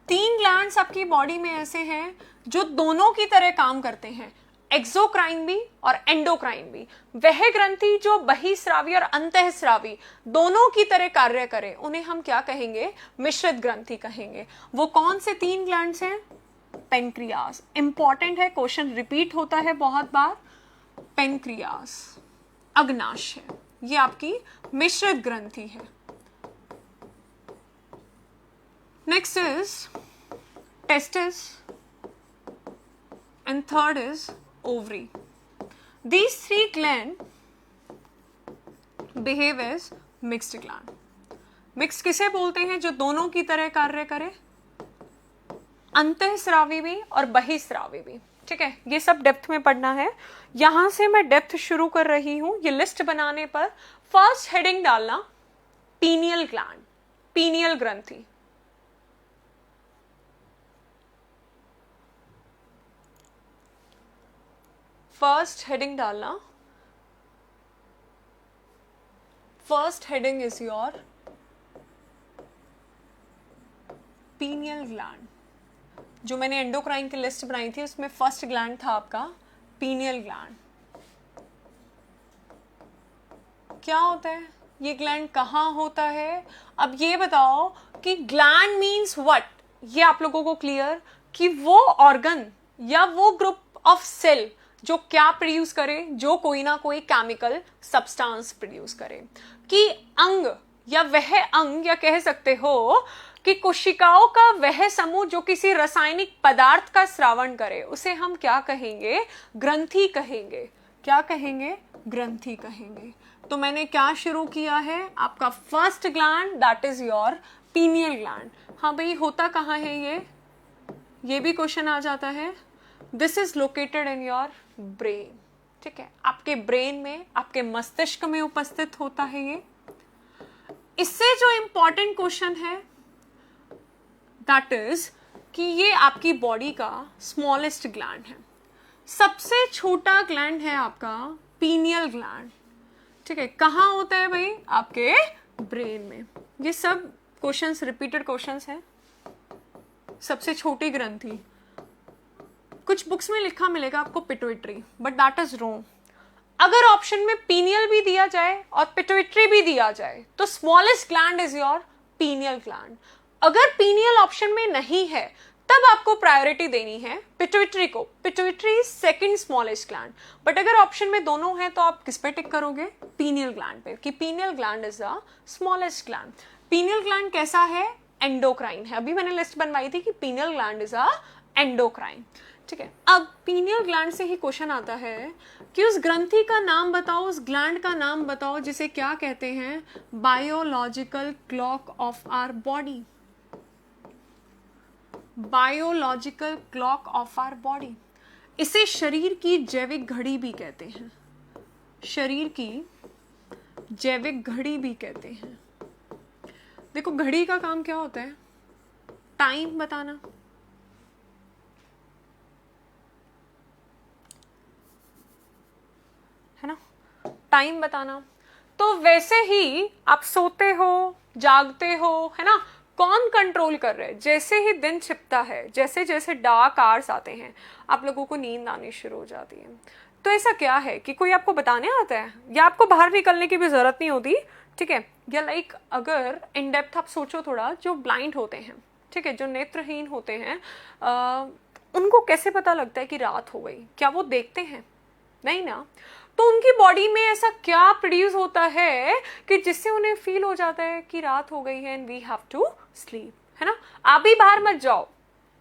3 ग्लैंड्स आपकी बॉडी में ऐसे हैं जो दोनों की तरह काम करते हैं, एक्सोक्राइन भी और एंडोक्राइन भी। वह ग्रंथि जो बहिस्रावी और अंतःस्रावी दोनों की तरह कार्य करे उन्हें हम क्या कहेंगे? मिश्रित ग्रंथि कहेंगे। वो कौन से 3 ग्लैंड्स हैं? पेनक्रियास। इंपॉर्टेंट है, क्वेश्चन रिपीट होता है बहुत बार। पेनक्रियास, अग्नाशय, ये आपकी मिश्रित ग्रंथि है। Next is testis and third is ovary. These 3 gland behave as mixed gland. Mixed किसे बोलते हैं? जो दोनों की तरह कार्य करे, अंतःस्रावी भी और बहिस्रावी भी। ठीक है, ये सब डेप्थ में पढ़ना है। यहां से मैं डेप्थ शुरू कर रही हूं। ये लिस्ट बनाने पर फर्स्ट हेडिंग डालना पीनियल ग्लैंड, पीनियल ग्रंथि। फर्स्ट हेडिंग डालना, first heading is your pineal gland. जो मैंने एंडोक्राइन की लिस्ट बनाई थी उसमें फर्स्ट ग्लैंड था आपका पीनियल ग्लैंड। क्या होता है ये ग्लैंड, कहाँ होता है? अब ये बताओ कि ग्लैंड मीन्स व्हाट। ये आप लोगों को क्लियर कि वो ऑर्गन या वो ग्रुप ऑफ सेल जो क्या प्रोड्यूस करे? जो कोई ना कोई केमिकल सब्सटेंस प्रोड्यूस करे। कि अंग या वह अंग, या कह सकते हो कि कोशिकाओं का वह समूह जो किसी रासायनिक पदार्थ का स्रावण करे उसे हम क्या कहेंगे? ग्रंथि कहेंगे। क्या कहेंगे? ग्रंथि कहेंगे। तो मैंने क्या शुरू किया है? आपका first gland that is your pineal gland. हाँ भाई, होता कहाँ है ये भी क्वेश्चन आ जाता है। This is located in your brain. ठीक है, आपके ब्रेन में, आपके मस्तिष्क में उपस्थित होता है ये। इससे जो इंपॉर्टेंट क्वेश्चन है दैट इज कि ये आपकी बॉडी का स्मॉलेस्ट ग्लैंड है। सबसे छोटा ग्लैंड है आपका पीनियल ग्लैंड। ठीक है, कहाँ होता है भाई? आपके ब्रेन में। ये सब क्वेश्चंस रिपीटेड क्वेश्चंस हैं। सबसे छोटी ग्रंथि, कुछ बुक्स में लिखा मिलेगा आपको pituitary, but that is wrong. अगर ऑप्शन में पीनियल भी दिया जाए और पिट्यूटरी भी दिया जाए तो smallest gland is your pineal gland. अगर पीनियल ऑप्शन में नहीं है तब आपको प्रायोरिटी देनी है पिट्यूटरी को। Pituitary second smallest gland. But अगर ऑप्शन में दोनों है तो आप किस पे टिक करोगे? पीनियल ग्लैंड पे, कि pineal gland is the smallest gland. Pineal gland कैसा है? एंडोक्राइन है। अभी मैंने लिस्ट बनवाई थी कि pineal gland is a endocrine. ठीक है, अब पीनियल ग्लैंड से ही क्वेश्चन आता है कि उस ग्रंथि का नाम बताओ, उस ग्लैंड का नाम बताओ जिसे क्या कहते हैं? Biological clock of our body. Biological clock of our body. इसे शरीर की जैविक घड़ी भी कहते हैं। शरीर की जैविक घड़ी भी कहते हैं। देखो, घड़ी का काम क्या होता है? टाइम बताना। है ना, टाइम बताना। तो वैसे ही आप सोते हो, जागते हो, है ना, कौन कंट्रोल कर रहे हैं? जैसे ही दिन छिपता है, जैसे जैसे डार्क आवर्स आते हैं, आप लोगों को नींद आनी शुरू हो जाती है। तो ऐसा क्या है कि कोई आपको बताने आता है या आपको बाहर निकलने की भी जरूरत नहीं होती? ठीक है, या लाइक अगर इन डेप्थ आप सोचो थोड़ा, जो ब्लाइंड होते हैं, ठीक है, जो नेत्रहीन होते हैं, उनको कैसे पता लगता है कि रात हो गई? क्या वो देखते हैं? नहीं ना। तो उनकी बॉडी में ऐसा क्या प्रोड्यूस होता है कि जिससे उन्हें फील हो जाता है कि रात हो गई है and we have to sleep, है ना। आप भी बाहर मत जाओ,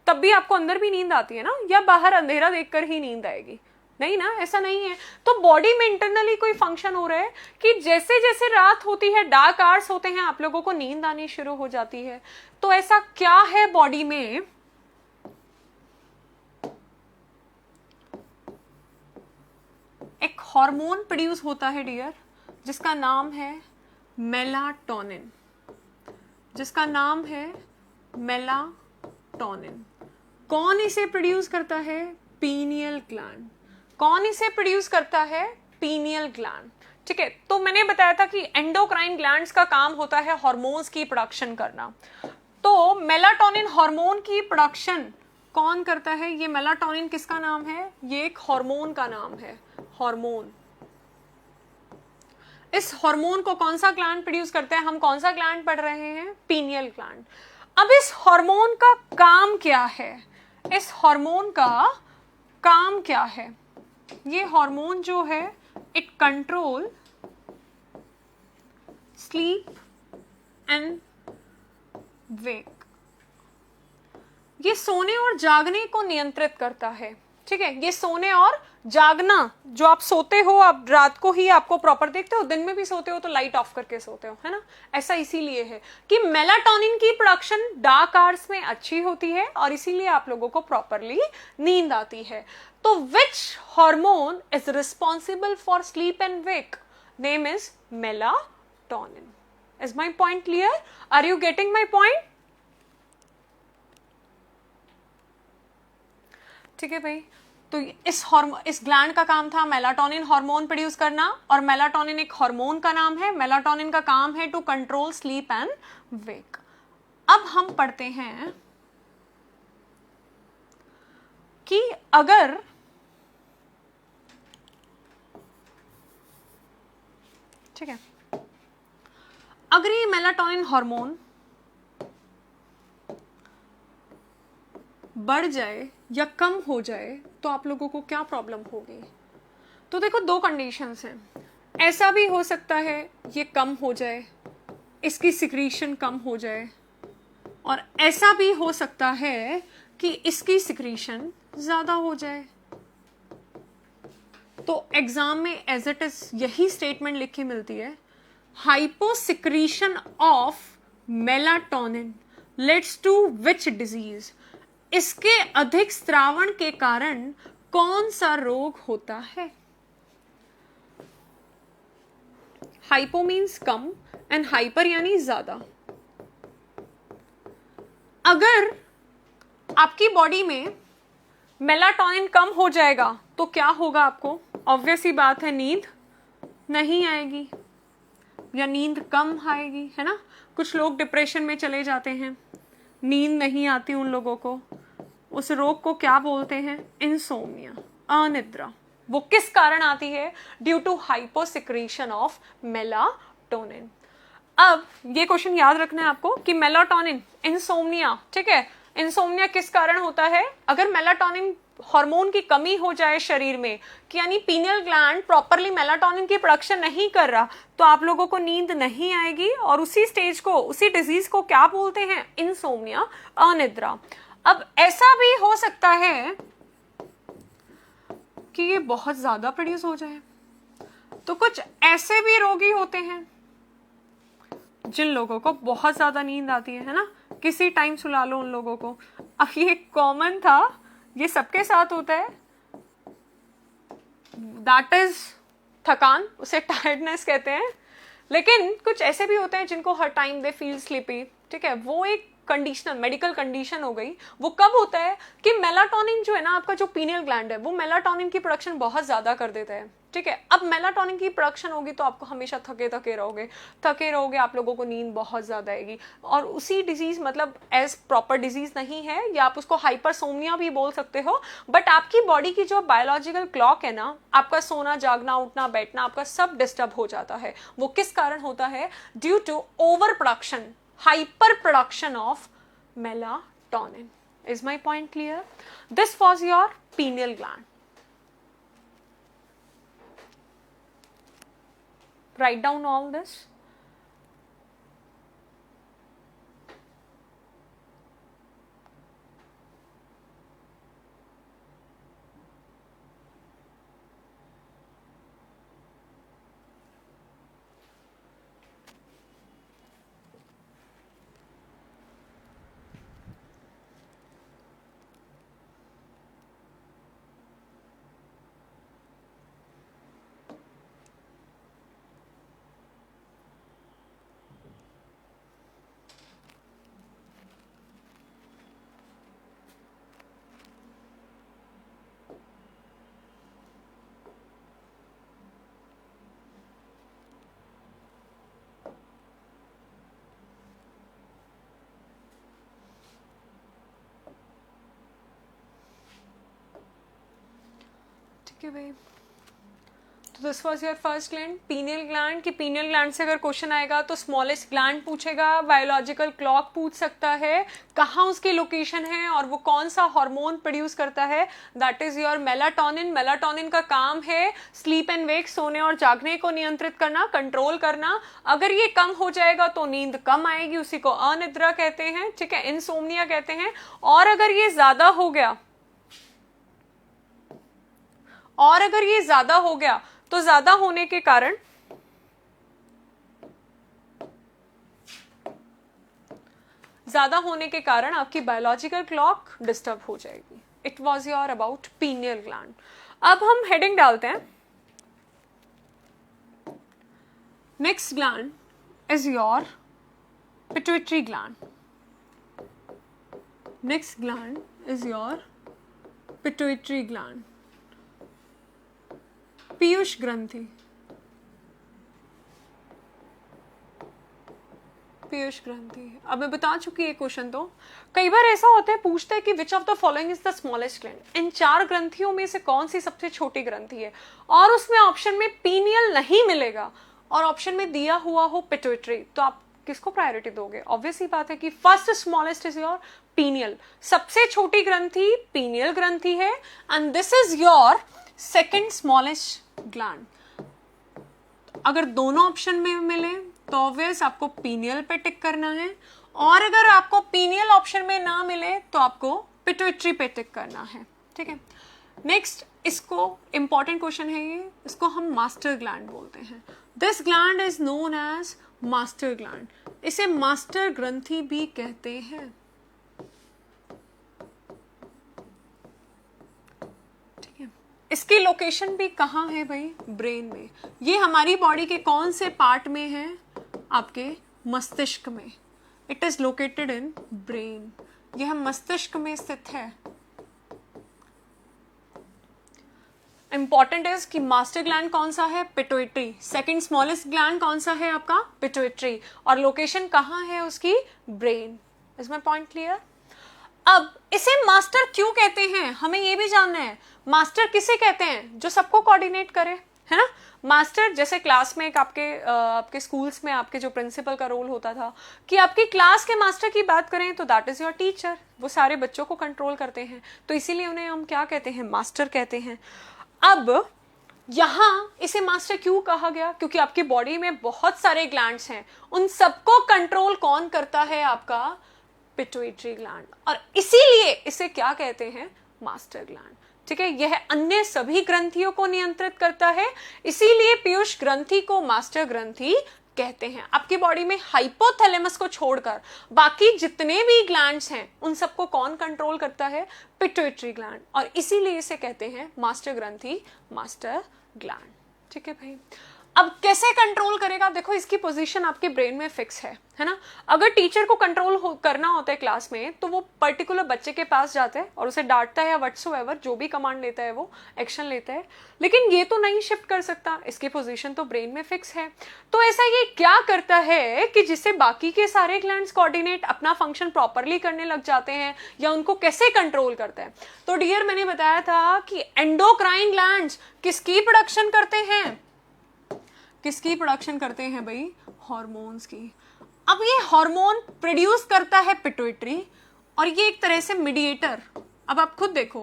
तब भी आपको अंदर भी नींद आती है ना, या बाहर अंधेरा देखकर ही नींद आएगी? नहीं ना, ऐसा नहीं है। तो बॉडी में इंटरनली कोई फंक्शन हो रहा है कि जैसे जैसे रात होती है, डार्क आवर्स होते हैं, आप लोगों को नींद आनी शुरू हो जाती है। तो ऐसा क्या है बॉडी में? एक हार्मोन प्रोड्यूस होता है डियर, जिसका नाम है मेलाटोनिन। जिसका नाम है मेलाटोनिन। कौन इसे प्रोड्यूस करता है? Pineal gland. कौन इसे प्रोड्यूस करता है? Pineal gland. ठीक है, तो मैंने बताया था कि एंडोक्राइन ग्लैंड्स का काम होता है हार्मोन्स की प्रोडक्शन करना। तो मेलाटोनिन हार्मोन की प्रोडक्शन कौन करता है? ये मेलाटोनिन किसका नाम है? ये एक हार्मोन का नाम है, हार्मोन। इस हार्मोन को कौन सा ग्लैंड प्रोड्यूस करता है? हम कौन सा ग्लैंड पढ़ रहे हैं? Pineal gland. अब इस हार्मोन का काम क्या है? इस हार्मोन का काम क्या है? ये हार्मोन जो है इट कंट्रोल स्लीप एंड वेक। ये सोने और जागने को नियंत्रित करता है, ठीक है। ये सोने और जागना, जो आप सोते हो, आप रात को ही आपको प्रॉपर देखते हो, दिन में भी सोते हो तो लाइट ऑफ करके सोते हो, है ना। ऐसा इसीलिए है कि मेलाटोनिन की प्रोडक्शन डार्क आवर्स में अच्छी होती है और इसीलिए आप लोगों को प्रॉपरली नींद आती है। तो which hormone is responsible for sleep and wake? Name is melatonin. Is my point clear? Are you getting my point? ठीक है भाई। तो इस ग्लैंड का काम था मेलाटोनिन हार्मोन प्रोड्यूस करना, और मेलाटोनिन एक हार्मोन का नाम है। मेलाटोनिन का काम है to control sleep and wake. अब हम पढ़ते हैं कि अगर ठीक है, अगर ये मेलाटोनिन हार्मोन बढ़ जाए या कम हो जाए तो आप लोगों को क्या प्रॉब्लम होगी? तो देखो, दो कंडीशंस हैं। ऐसा भी हो सकता है ये कम हो जाए, इसकी सिक्रीशन कम हो जाए, और ऐसा भी हो सकता है कि इसकी सिक्रीशन ज्यादा हो जाए। तो एग्जाम में एज इट इज यही स्टेटमेंट लिख के मिलती है, hyposecretion of melatonin leads to which disease? इसके अधिक स्रावण के कारण कौन सा रोग होता है? Hypo means come and hyper यानी ज्यादा। अगर आपकी बॉडी में मेलाटोनिन कम हो जाएगा तो क्या होगा आपको? ऑब्वियस ही बात है, नींद नहीं आएगी या नींद कम आएगी, है ना। कुछ लोग डिप्रेशन में चले जाते हैं, नींद नहीं आती उन लोगों को। उस रोग को क्या बोलते हैं? इंसोम्निया, अनिद्रा। वो किस कारण आती है? Due to hyposecretion of melatonin. अब ये क्वेश्चन याद रखना है आपको कि मेलाटोनिन, इंसोम्निया, ठीक है, इंसोम्निया किस कारण होता है? अगर मेलाटोनिन हार्मोन की कमी हो जाए शरीर में, कि यानी पीनियल ग्लैंड प्रॉपरली मेलाटोनिन की प्रोडक्शन नहीं कर रहा, तो आप लोगों को नींद नहीं आएगी, और उसी स्टेज को, उसी डिजीज को क्या बोलते हैं? इंसोम्निया, अनिद्रा। अब ऐसा भी हो सकता है कि ये बहुत ज्यादा प्रोड्यूस हो जाए। तो कुछ ऐसे भी रोगी होते हैं जिन लोगों को बहुत ज्यादा नींद आती है ना, किसी टाइम सुला लो उन लोगों को। अब ये कॉमन था, ये सबके साथ होता है, दैट इज थकान, उसे टायर्डनेस कहते हैं। लेकिन कुछ ऐसे भी होते हैं जिनको हर टाइम दे फील स्लीपी, ठीक है, वो एक कंडीशनल मेडिकल कंडीशन हो गई। वो कब होता है कि मेलाटोनिन जो है ना, आपका जो पीनियल ग्लैंड है, वो मेलाटोनिन की प्रोडक्शन बहुत ज्यादा कर देता है, ठीक है। अब मेलाटोनिन की प्रोडक्शन होगी तो आपको हमेशा थके रहोगे, आप लोगों को नींद बहुत ज्यादा आएगी। और उसी डिजीज, मतलब एज प्रॉपर डिजीज नहीं है, या आप उसको हाइपरसोमनिया भी बोल सकते हो, बट आपकी बॉडी की जो बायोलॉजिकल क्लॉक है ना, आपका सोना, जागना, उठना, बैठना, आपका सब डिस्टर्ब हो जाता है। वो किस कारण होता है? Due to over production, hyper production of melatonin. Is my point clear? This was your pineal gland. Write down all this. ठीक है भाई, तो this was your first gland, pineal gland. कि पीनियल ग्लैंड से अगर क्वेश्चन आएगा तो smallest gland पूछेगा, बायोलॉजिकल क्लॉक पूछ सकता है, कहाँ उसकी लोकेशन है और वो कौन सा हार्मोन प्रोड्यूस करता है, that is your melatonin. Melatonin का काम है स्लीप एंड वेक, सोने और जागने को नियंत्रित करना, कंट्रोल करना। अगर ये कम हो जाएगा तो नींद कम आएगी, उसी को अनिद्रा कहते हैं, ठीक है, इंसोम्निया कहते हैं। और अगर ये ज्यादा हो गया, और अगर ये ज्यादा हो गया तो ज्यादा होने के कारण आपकी बायोलॉजिकल क्लॉक डिस्टर्ब हो जाएगी। It was your about pineal gland. अब हम हेडिंग डालते हैं, next gland is your pituitary gland. Next gland is your pituitary gland, Piyush ग्रंथि। पीयूष ग्रंथि, अब मैं बता चुकी है क्वेश्चन। तो कई बार ऐसा होता है, पूछता है कि which of the following is the smallest gland. इन 4 ग्रंथियों में से कौन सी सबसे छोटी ग्रंथि है, और उसमें ऑप्शन में पीनियल नहीं मिलेगा और ऑप्शन में दिया हुआ हो पिट्यूटरी, तो आप किसको प्रायोरिटी दोगे? ऑब्वियस ही बात है कि first smallest is your pineal, सबसे छोटी ग्रंथि पीनियल ग्रंथि है, and this is your second smallest gland. अगर दोनों ऑप्शन में मिले तो ऑब्वियस आपको पीनियल पे टिक करना है, और अगर आपको पीनियल ऑप्शन में ना मिले तो आपको पिट्यूटरी पे टिक करना है, ठीक है। नेक्स्ट, इसको इंपॉर्टेंट क्वेश्चन है ये, इसको हम मास्टर ग्लैंड बोलते हैं। This gland is known as master gland, इसे मास्टर ग्रंथि भी कहते हैं, ठीक है। इसकी लोकेशन भी कहाँ है भाई? ब्रेन में। ये हमारी बॉडी के कौन से पार्ट में है? आपके मस्तिष्क में। It is located in brain, यह मस्तिष्क में स्थित है। इंपॉर्टेंट इज कि मास्टर ग्लैंड कौन सा है? पिट्यूटरी। सेकंड स्मॉलेस्ट ग्लैंड कौन सा है? आपका पिट्यूटरी। और लोकेशन कहाँ है उसकी? Brain. Is my point clear? अब इसे मास्टर क्यों कहते हैं, हमें ये भी जानना है। मास्टर किसे कहते हैं? जो सबको कोऑर्डिनेट करे, है ना। मास्टर, जैसे क्लास में एक आपके स्कूल्स में आपके जो प्रिंसिपल का रोल होता था कि आपकी क्लास के मास्टर की बात करें तो दैट इज योर टीचर, वो सारे बच्चों को कंट्रोल करते हैं, तो इसीलिए उन्हें हम क्या कहते हैं? मास्टर कहते हैं। अब यहां इसे मास्टर क्यों कहा गया? क्योंकि आपकी बॉडी में बहुत सारे ग्लैंड्स हैं, उन सबको कंट्रोल कौन करता है? आपका पिट्यूटरी ग्लैंड, और इसीलिए इसे क्या कहते हैं? मास्टर ग्लैंड, ठीक है। यह अन्य सभी ग्रंथियों को नियंत्रित करता है, इसीलिए पीयूष ग्रंथि को मास्टर ग्रंथि कहते हैं। आपकी बॉडी में हाइपोथैलेमस को छोड़कर बाकी जितने भी ग्लैंड्स हैं उन सबको कौन कंट्रोल करता है? पिट्यूटरी ग्लैंड, और इसीलिए इसे कहते हैं मास्टर ग्रंथि, मास्टर ग्लैंड, ठीक है भाई। अब कैसे कंट्रोल करेगा? देखो, इसकी पोजीशन आपके ब्रेन में फिक्स है ना। अगर टीचर को कंट्रोल करना होता है क्लास में तो वो पर्टिकुलर बच्चे के पास जाता है और उसे डांटता है या व्हाटसोएवर, जो भी कमांड लेता है वो एक्शन लेता है, लेकिन ये तो नहीं शिफ्ट कर सकता, इसकी पोजीशन तो ब्रेन में फिक्स है। तो ऐसा ये क्या करता है कि जिससे बाकी के सारे ग्लैंड्स कोऑर्डिनेट अपना फंक्शन प्रॉपरली करने लग जाते हैं, या उनको कैसे कंट्रोल करता है? तो डियर, मैंने बताया था कि एंडोक्राइन ग्लैंड्स किसकी प्रोडक्शन करते हैं? किसकी प्रोडक्शन करते हैं भाई? हार्मोन्स की। अब ये हार्मोन प्रोड्यूस करता है पिट्यूटरी, और ये एक तरह से मीडिएटर, अब आप खुद देखो,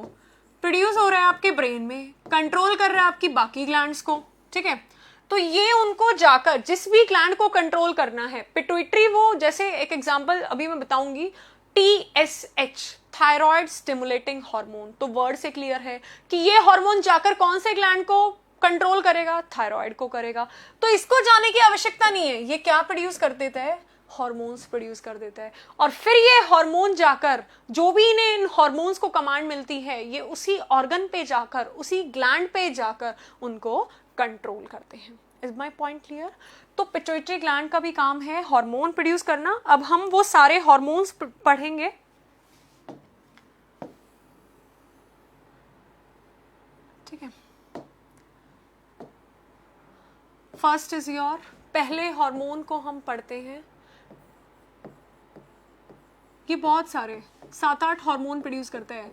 प्रोड्यूस हो रहा है आपके ब्रेन में, कंट्रोल कर रहा है आपकी बाकी ग्लैंड्स को, ठीक है। तो ये उनको जाकर जिस भी ग्लैंड को कंट्रोल करना है, पिट्यूटरी, वो जैसे एक एग्जांपल अभी मैं बताऊंगी, TSH, थायराइड स्टिमुलेटिंग हार्मोन, तो वर्ड से क्लियर है कि ये हार्मोन जाकर कौन से ग्लैंड को कंट्रोल करेगा? थायराइड को करेगा। तो इसको जाने की आवश्यकता नहीं है, ये क्या प्रोड्यूस कर देता है? हार्मोन्स प्रोड्यूस कर देता है, और फिर ये हार्मोन जाकर, जो भी इन्हें इन हार्मोन्स को कमांड मिलती है, ये उसी ऑर्गन पे जाकर, उसी ग्लैंड पे जाकर उनको कंट्रोल करते हैं। Is my point clear? तो पिट्यूटरी ग्लैंड का भी काम है हार्मोन प्रोड्यूस करना। अब हम वो सारे हार्मोन्स पढ़ेंगे, ठीक है। फर्स्ट इज योर, पहले हार्मोन को हम पढ़ते हैं, ये बहुत सारे 7-8 हार्मोन प्रोड्यूस करता है,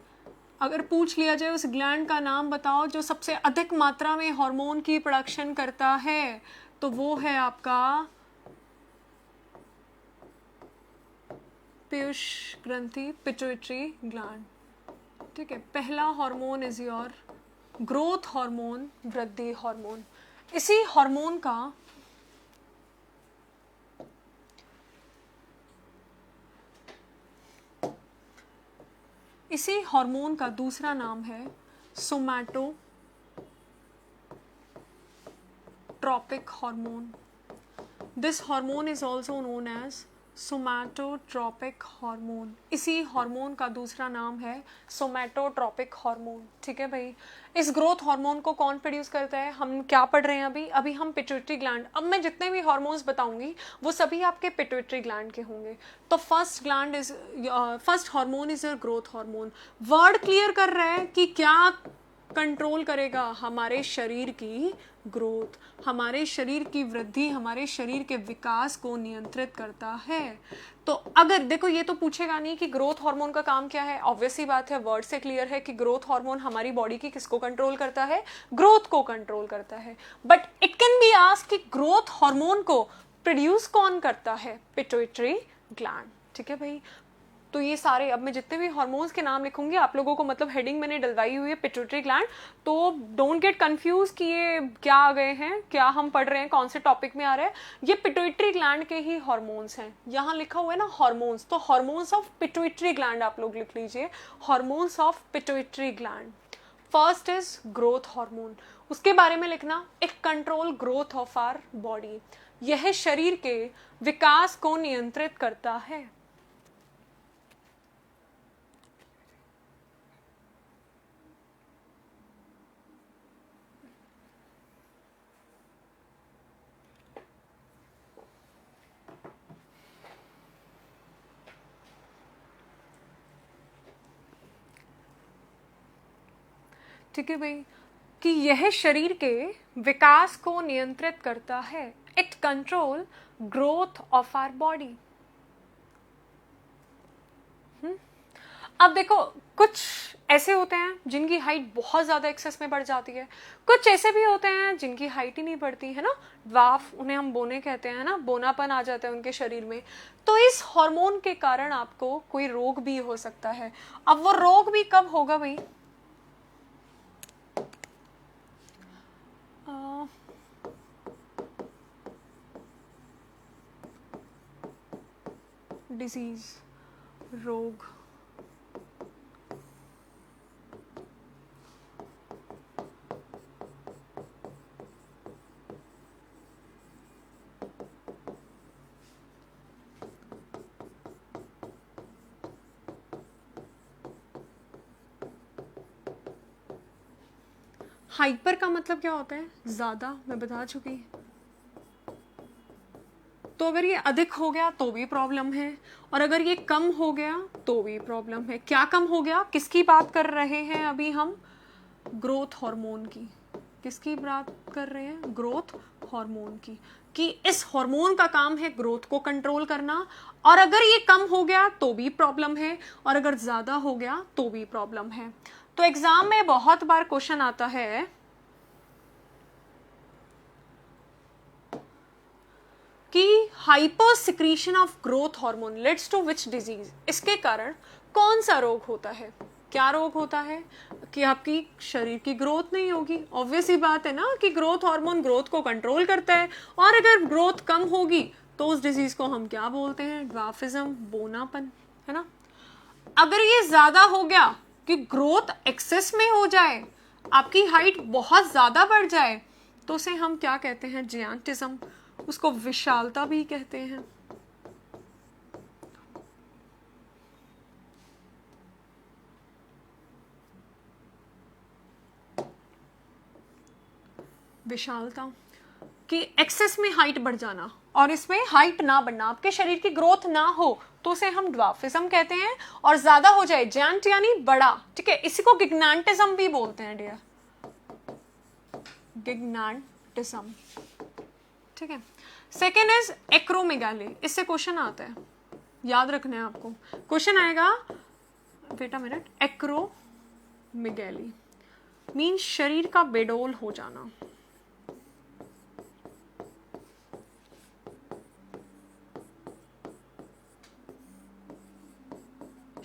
अगर पूछ लिया जाए उस ग्लैंड का नाम बताओ जो सबसे अधिक मात्रा में हार्मोन की प्रोडक्शन करता है, तो वो है आपका पीयूष ग्रंथि, पिट्यूटरी ग्लैंड। ठीक है, पहला hormone is your growth hormone, वृद्धि हार्मोन। इसी हार्मोन का दूसरा नाम है somatotropic hormone. This hormone is also known as somatotropic hormone. इसी हार्मोन का दूसरा नाम है सोमैटोट्रॉपिक हार्मोन। ठीक है भाई, इस ग्रोथ हार्मोन को कौन प्रोड्यूस करता है? हम क्या पढ़ रहे हैं अभी हम पिट्यूटरी ग्लैंड। अब मैं जितने भी हार्मोन्स बताऊंगी वो सभी आपके पिट्यूटरी ग्लैंड के होंगे। तो first hormone is your growth hormone. Word clear कर रहा है कि क्या कंट्रोल करेगा? हमारे शरीर की ग्रोथ, हमारे शरीर की वृद्धि, हमारे शरीर के विकास को नियंत्रित करता है। तो अगर देखो, ये तो पूछेगा नहीं कि ग्रोथ हार्मोन का काम क्या है। ऑब्वियसली बात है, वर्ड से क्लियर है कि ग्रोथ हार्मोन हमारी बॉडी की किसको कंट्रोल करता है? ग्रोथ को कंट्रोल करता है। But it can be asked कि ग्रोथ हार्मोन को प्रोड्यूस कौन करता है? Pituitary gland. ठीक है भाई, तो ये सारे, अब मैं जितने भी हार्मोन्स के नाम लिखूंगी आप लोगों को, मतलब हेडिंग मैंने डलवाई हुई है पिट्यूटरी ग्लैंड, तो डोंट गेट कंफ्यूज कि ये क्या आ गए हैं, क्या हम पढ़ रहे हैं, कौन से टॉपिक में आ रहा है। ये पिट्यूटरी ग्लैंड के ही हार्मोन्स हैं। यहाँ लिखा हुआ है ना हार्मोन्स, तो हार्मोन्स ऑफ पिट्यूटरी ग्लैंड आप लोग लिख लीजिए, hormones of pituitary gland. First is growth hormone, उसके बारे में लिखना, it control growth of our body. यह शरीर के विकास को नियंत्रित करता है। ठीक है भाई, कि यह शरीर के विकास को नियंत्रित करता है। It control growth of our body. अब देखो, कुछ ऐसे होते हैं जिनकी हाइट बहुत ज्यादा एक्सेस में बढ़ जाती है, कुछ ऐसे भी होते हैं जिनकी हाइट ही नहीं बढ़ती है ना, ड्वार्फ, उन्हें हम बोने कहते हैं ना, बोनापन आ जाता है उनके शरीर में। तो इस हार्मोन के कारण आपको कोई रोग भी हो सकता है। अब वो रोग भी कब होगा भाई? डिजीज, रोग, हाइपर का मतलब क्या होता है? ज्यादा, मैं बता चुकी। तो अगर ये अधिक हो गया तो भी प्रॉब्लम है, और अगर ये कम हो गया तो भी प्रॉब्लम है। क्या कम हो गया? किसकी बात कर रहे हैं अभी हम? ग्रोथ हार्मोन की। किसकी बात कर रहे हैं? ग्रोथ हार्मोन की। कि इस हार्मोन का काम है ग्रोथ को कंट्रोल करना, और अगर ये कम हो गया तो भी प्रॉब्लम है, और अगर ज्यादा हो गया तो भी प्रॉब्लम है। तो एग्जाम में बहुत बार क्वेश्चन आता है कि hyper secretion of growth hormone leads to which disease. इसके कारण कौन सा रोग होता है? क्या रोग होता है? कि आपकी शरीर की ग्रोथ नहीं होगी। ऑब्वियस ही बात है ना कि ग्रोथ हार्मोन ग्रोथ को कंट्रोल करता है, और अगर ग्रोथ कम होगी तो उस डिजीज को हम क्या बोलते हैं? ड्वार्फिज्म, बोनापन, है ना। अगर ये ज्यादा हो गया कि ग्रोथ एक्सेस में हो जाए, आपकी हाइट बहुत ज्यादा बढ़ जाए, तो उसे हम क्या कहते हैं? जियांटिज्म। उसको विशालता भी कहते हैं। विशालता कि एक्सेस में हाइट बढ़ जाना, और इसमें हाइट ना बढ़ना, आपके शरीर की ग्रोथ ना हो, तो उसे हम ड्वार्फिज्म कहते हैं। और ज्यादा हो जाए, जायंट यानी बड़ा, ठीक है, इसी को गिगनांटिज्म भी बोलते हैं डियर, गिगनांटिज्म। ठीक है। Second is acromegaly. इससे क्वेश्चन आता है, याद रखना है आपको। क्वेश्चन आएगा, वेट अ मिनट, मेगैली मीन्स शरीर का बेडोल हो जाना।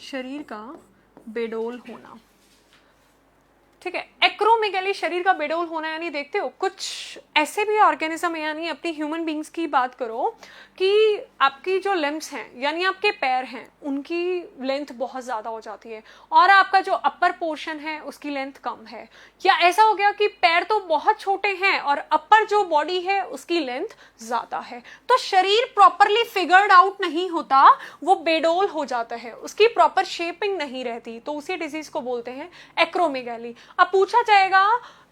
शरीर का बेडोल होना, ठीक है। एक्रोमेगैली शरीर का बेडोल होना, यानी देखते हो कुछ ऐसे भी ऑर्गेनिज्म है, यानी अपनी ह्यूमन बींग्स की बात करो कि आपकी जो लिम्स हैं यानी आपके पैर हैं उनकी लेंथ बहुत ज़्यादा हो जाती है और आपका जो अपर पोर्शन है उसकी लेंथ कम है, या ऐसा हो गया कि पैर तो बहुत छोटे हैं और अपर जो बॉडी है उसकी लेंथ ज़्यादा है, तो शरीर प्रॉपरली फिगर्ड आउट नहीं होता, वो बेडोल हो जाता है, उसकी प्रॉपर शेपिंग नहीं रहती, तो उसी डिजीज को बोलते हैं एक्रोमेगैली। अब पूछा जाएगा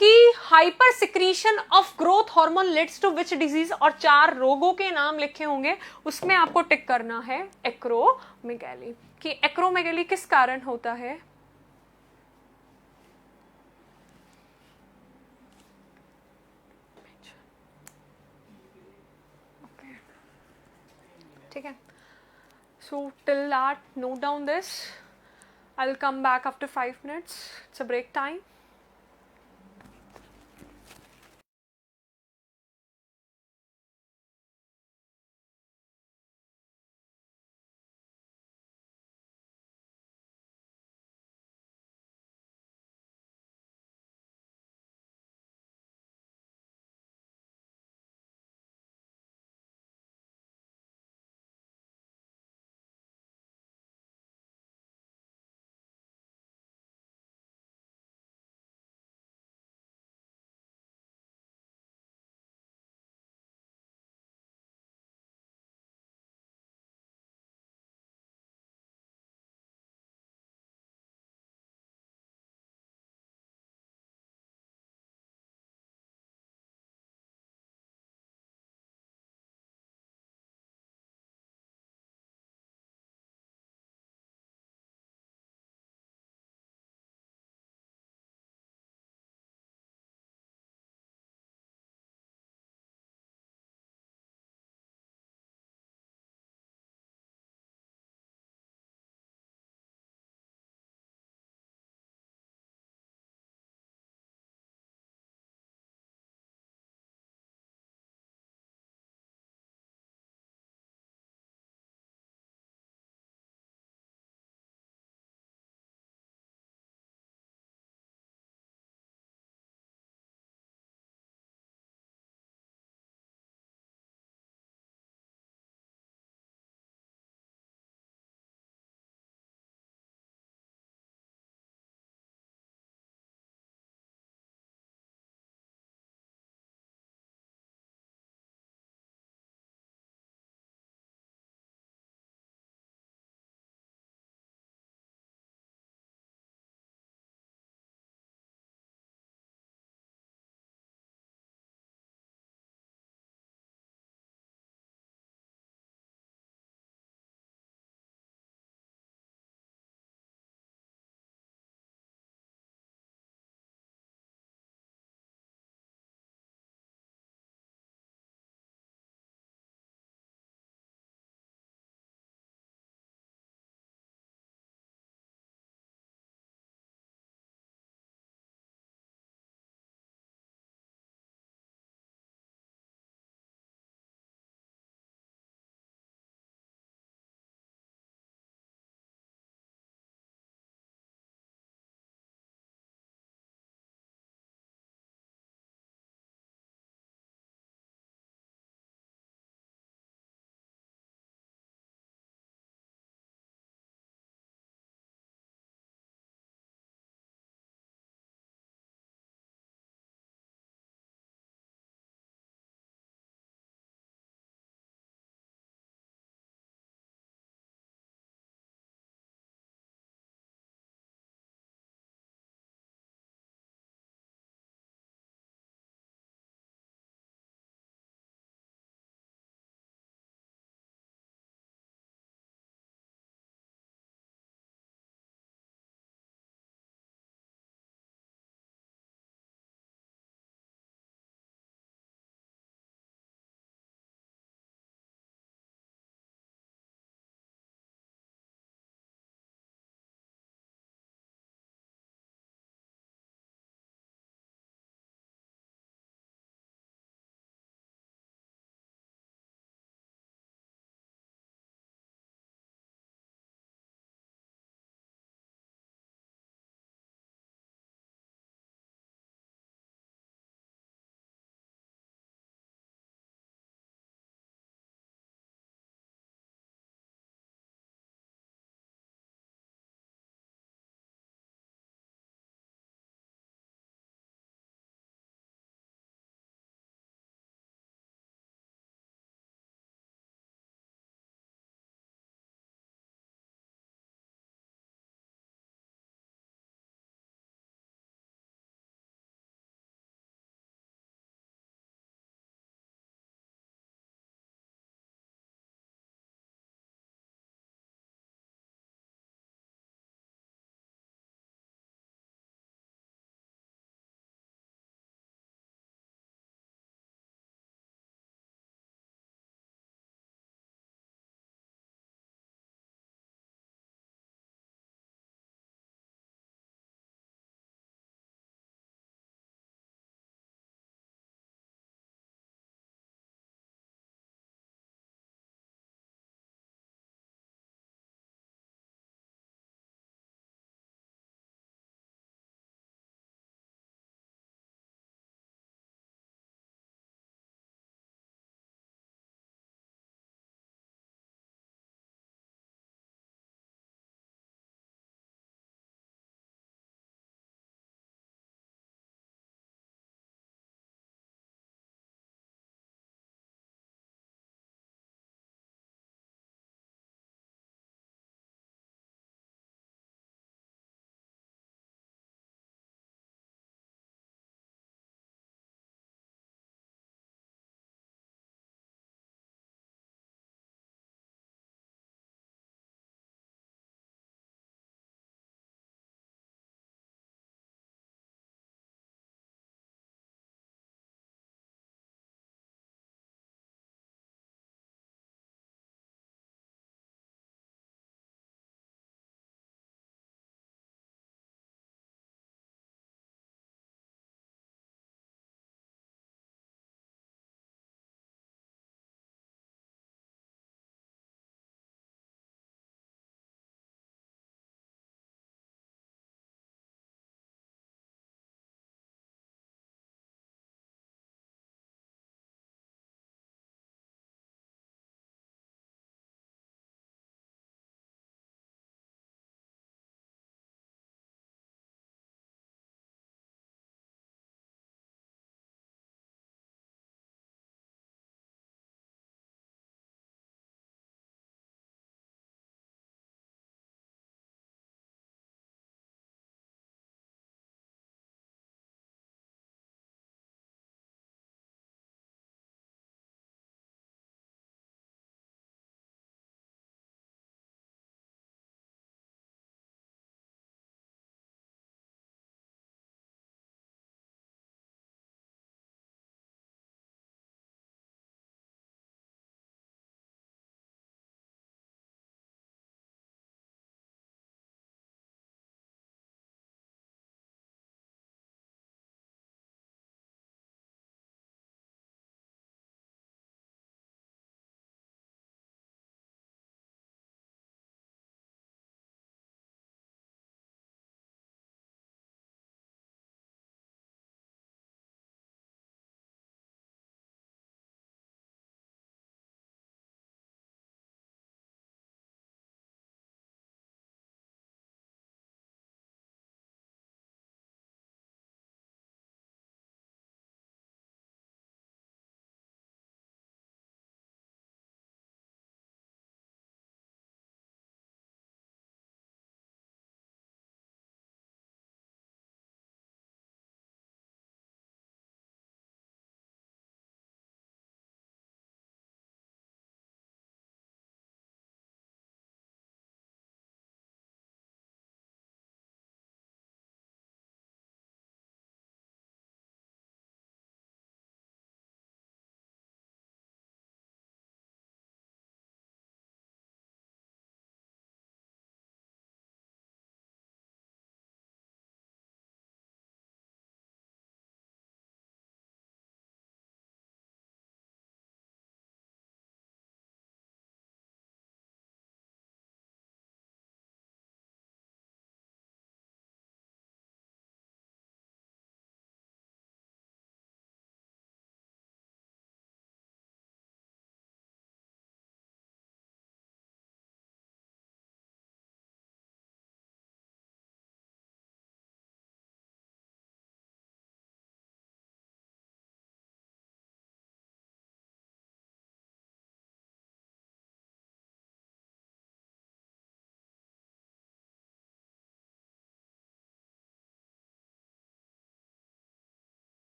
कि hyper secretion of growth hormone leads to which disease, और 4 रोगों के नाम लिखे होंगे, उसमें आपको टिक करना है एक्रोमेगैली, कि एक्रोमेगैली किस कारण होता है। ठीक है, so till that note down this, I'll come back after 5 minutes, it's a break time.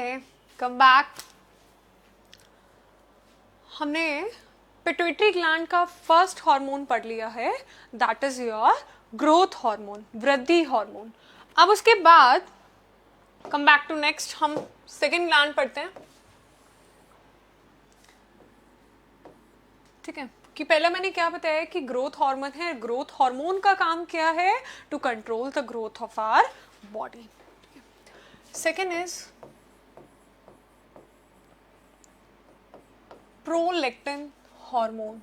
Okay, come back. हमने पिट्यूटरी ग्लैंड का फर्स्ट हार्मोन पढ़ लिया है, that is your growth hormone, वृद्धि हार्मोन। अब उसके बाद कम बैक टू नेक्स्ट, हम सेकेंड ग्लैंड पढ़ते हैं। ठीक है, कि पहले मैंने क्या बताया कि ग्रोथ हार्मोन है, ग्रोथ हार्मोन का काम क्या है, to control the growth of our body. Second is prolactin hormone.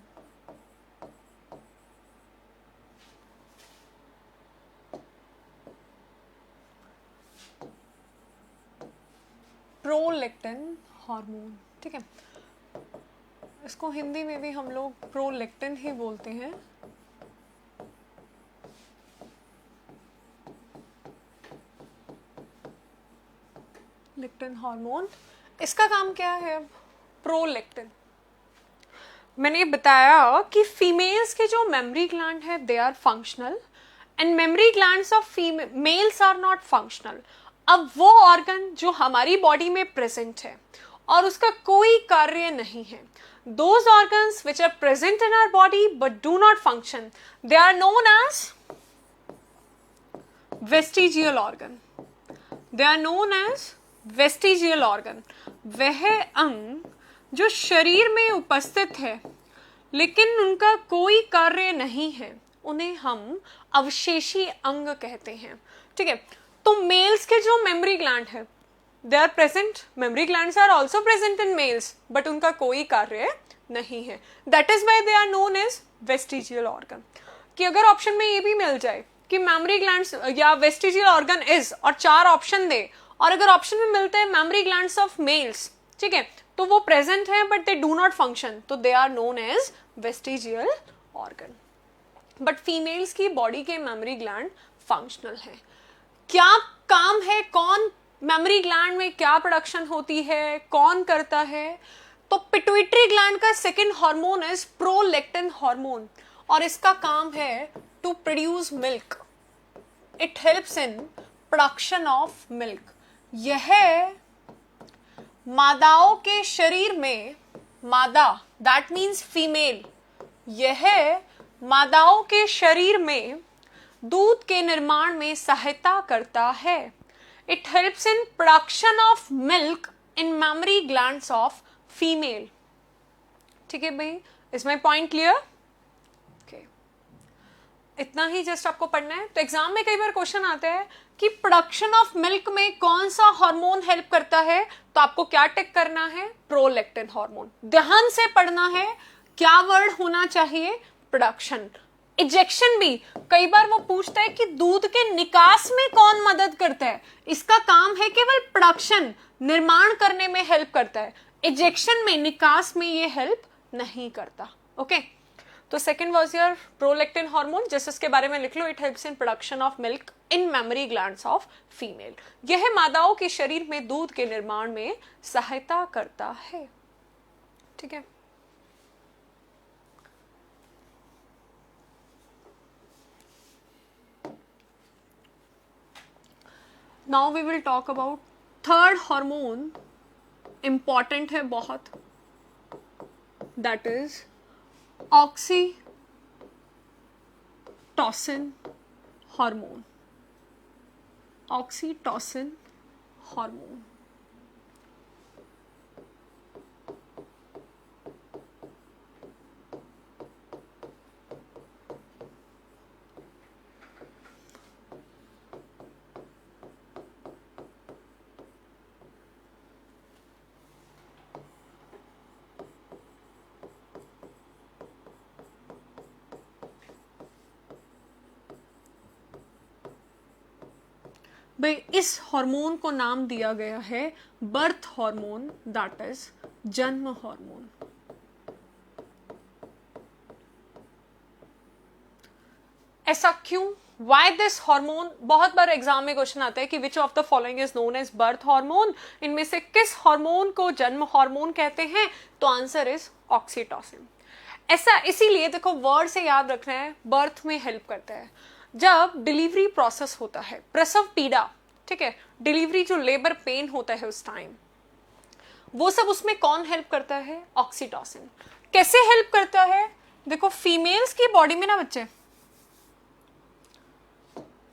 Prolactin hormone, ठीक है, इसको हिंदी में भी हम लोग प्रोलैक्टिन ही बोलते हैं। लेक्टिन हार्मोन, इसका काम क्या है? अब प्रोलैक्टिन, मैंने बताया कि फीमेल्स के जो मेमोरी ग्लैंड है they are functional and memory glands of males are not functional. अब वो ऑर्गन जो हमारी बॉडी में प्रेजेंट है और उसका कोई कार्य नहीं है, those organs which are present in our body but do not function, they are known as vestigial organ. They are known as vestigial organ. वह अंग जो शरीर में उपस्थित है लेकिन उनका कोई कार्य नहीं है, उन्हें हम अवशेषी अंग कहते हैं। ठीक है, तो मेल्स के जो मेमोरी ग्लैंड है they are present, memory glands are also present in males, but उनका कोई कार्य नहीं है, that is why they are known as vestigial organ. कि अगर ऑप्शन में ये भी मिल जाए कि मेमोरी ग्लैंड्स या वेस्टिजियल ऑर्गन इज, और 4 ऑप्शन दे, और अगर ऑप्शन में मिलते हैं मेमोरी ग्लैंड्स ऑफ मेल्स, ठीक है, तो वो प्रेजेंट है but they do not function, तो they are known as vestigial organ. But females की बॉडी के मेमोरी ग्लैंड फंक्शनल है। क्या काम है, कौन मेमोरी ग्लैंड में क्या प्रोडक्शन होती है, कौन करता है? तो पिट्यूटरी ग्लैंड का second hormone is prolactin hormone, और इसका काम है to produce milk. It helps in production of milk. यह मादाओं के शरीर में, मादा दैट मीन्स फीमेल, यह मादाओं के शरीर में दूध के निर्माण में सहायता करता है। It helps in production of milk in memory glands of female. ठीक है भाई, is my point clear? Okay, इतना ही जस्ट आपको पढ़ना है। तो एग्जाम में कई बार क्वेश्चन आते हैं कि प्रोडक्शन ऑफ मिल्क में कौन सा हार्मोन हेल्प करता है, तो आपको क्या टिक करना है? Prolactin hormone. ध्यान से पढ़ना है, क्या वर्ड होना चाहिए? प्रोडक्शन। इजेक्शन भी कई बार वो पूछता है कि दूध के निकास में कौन मदद करता है, इसका काम है केवल प्रोडक्शन, निर्माण करने में हेल्प करता है, इजेक्शन में, निकास में ये हेल्प नहीं करता। ओके, तो second was your prolactin hormone, जैसे इसके बारे में लिख लो, it helps in production of milk in memory glands of female. यह मादाओं के शरीर में दूध के निर्माण में सहायता करता है। ठीक है, now we will talk about third hormone, important है बहुत, that is oxytocin hormone. Oxytocin hormone, भाई इस हार्मोन को नाम दिया गया है बर्थ हार्मोन, दैट इज जन्म हार्मोन। ऐसा क्यों? Why this hormone? बहुत बार एग्जाम में क्वेश्चन आता है कि which of the following is known as birth hormone, इनमें से किस हार्मोन को जन्म हार्मोन कहते हैं? तो आंसर इज ऑक्सीटोसिन। ऐसा इसीलिए, देखो वर्ड से याद रखना है, बर्थ में हेल्प करता है। जब डिलीवरी प्रोसेस होता है, प्रसव पीड़ा, ठीक है, डिलीवरी जो लेबर पेन होता है उस टाइम, वो सब उसमें कौन हेल्प करता है? ऑक्सीटोसिन। कैसे हेल्प करता है? देखो फीमेल्स की बॉडी में ना बच्चे,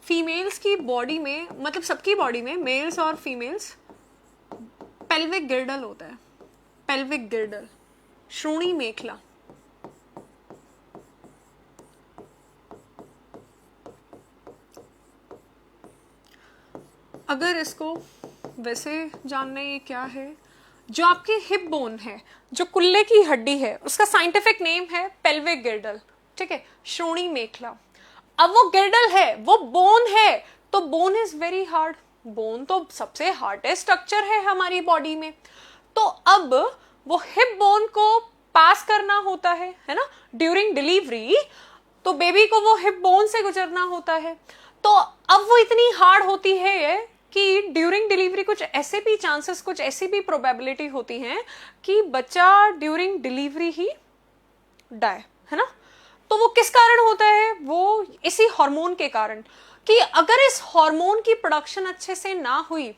फीमेल्स की बॉडी में मतलब सबकी बॉडी में, मेल्स और फीमेल्स, पेल्विक गिर्डल होता है। पेल्विक गिर्डल, श्रोणी मेखला। अगर इसको वैसे जानना, ये क्या है? जो आपकी हिप बोन है, जो कुल्ले की हड्डी है, उसका साइंटिफिक नेम है पेल्विक गिर्डल, ठीक है, श्रोणी मेखला। अब वो गिर्डल है, वो बोन है, तो bone is very hard. Bone तो सबसे हार्डेस्ट स्ट्रक्चर है हमारी बॉडी में। तो अब वो हिप बोन को पास करना होता है ना, ड्यूरिंग डिलीवरी, तो बेबी को वो हिप बोन से गुजरना होता है। तो अब वो इतनी हार्ड होती है कि ड्यूरिंग डिलीवरी कुछ ऐसे भी चांसेस, कुछ ऐसी भी प्रोबेबिलिटी होती हैं कि बच्चा ड्यूरिंग डिलीवरी ही डाई, है ना। तो वो किस कारण होता है? वो इसी हार्मोन के कारण, कि अगर इस हार्मोन की प्रोडक्शन अच्छे से ना हुई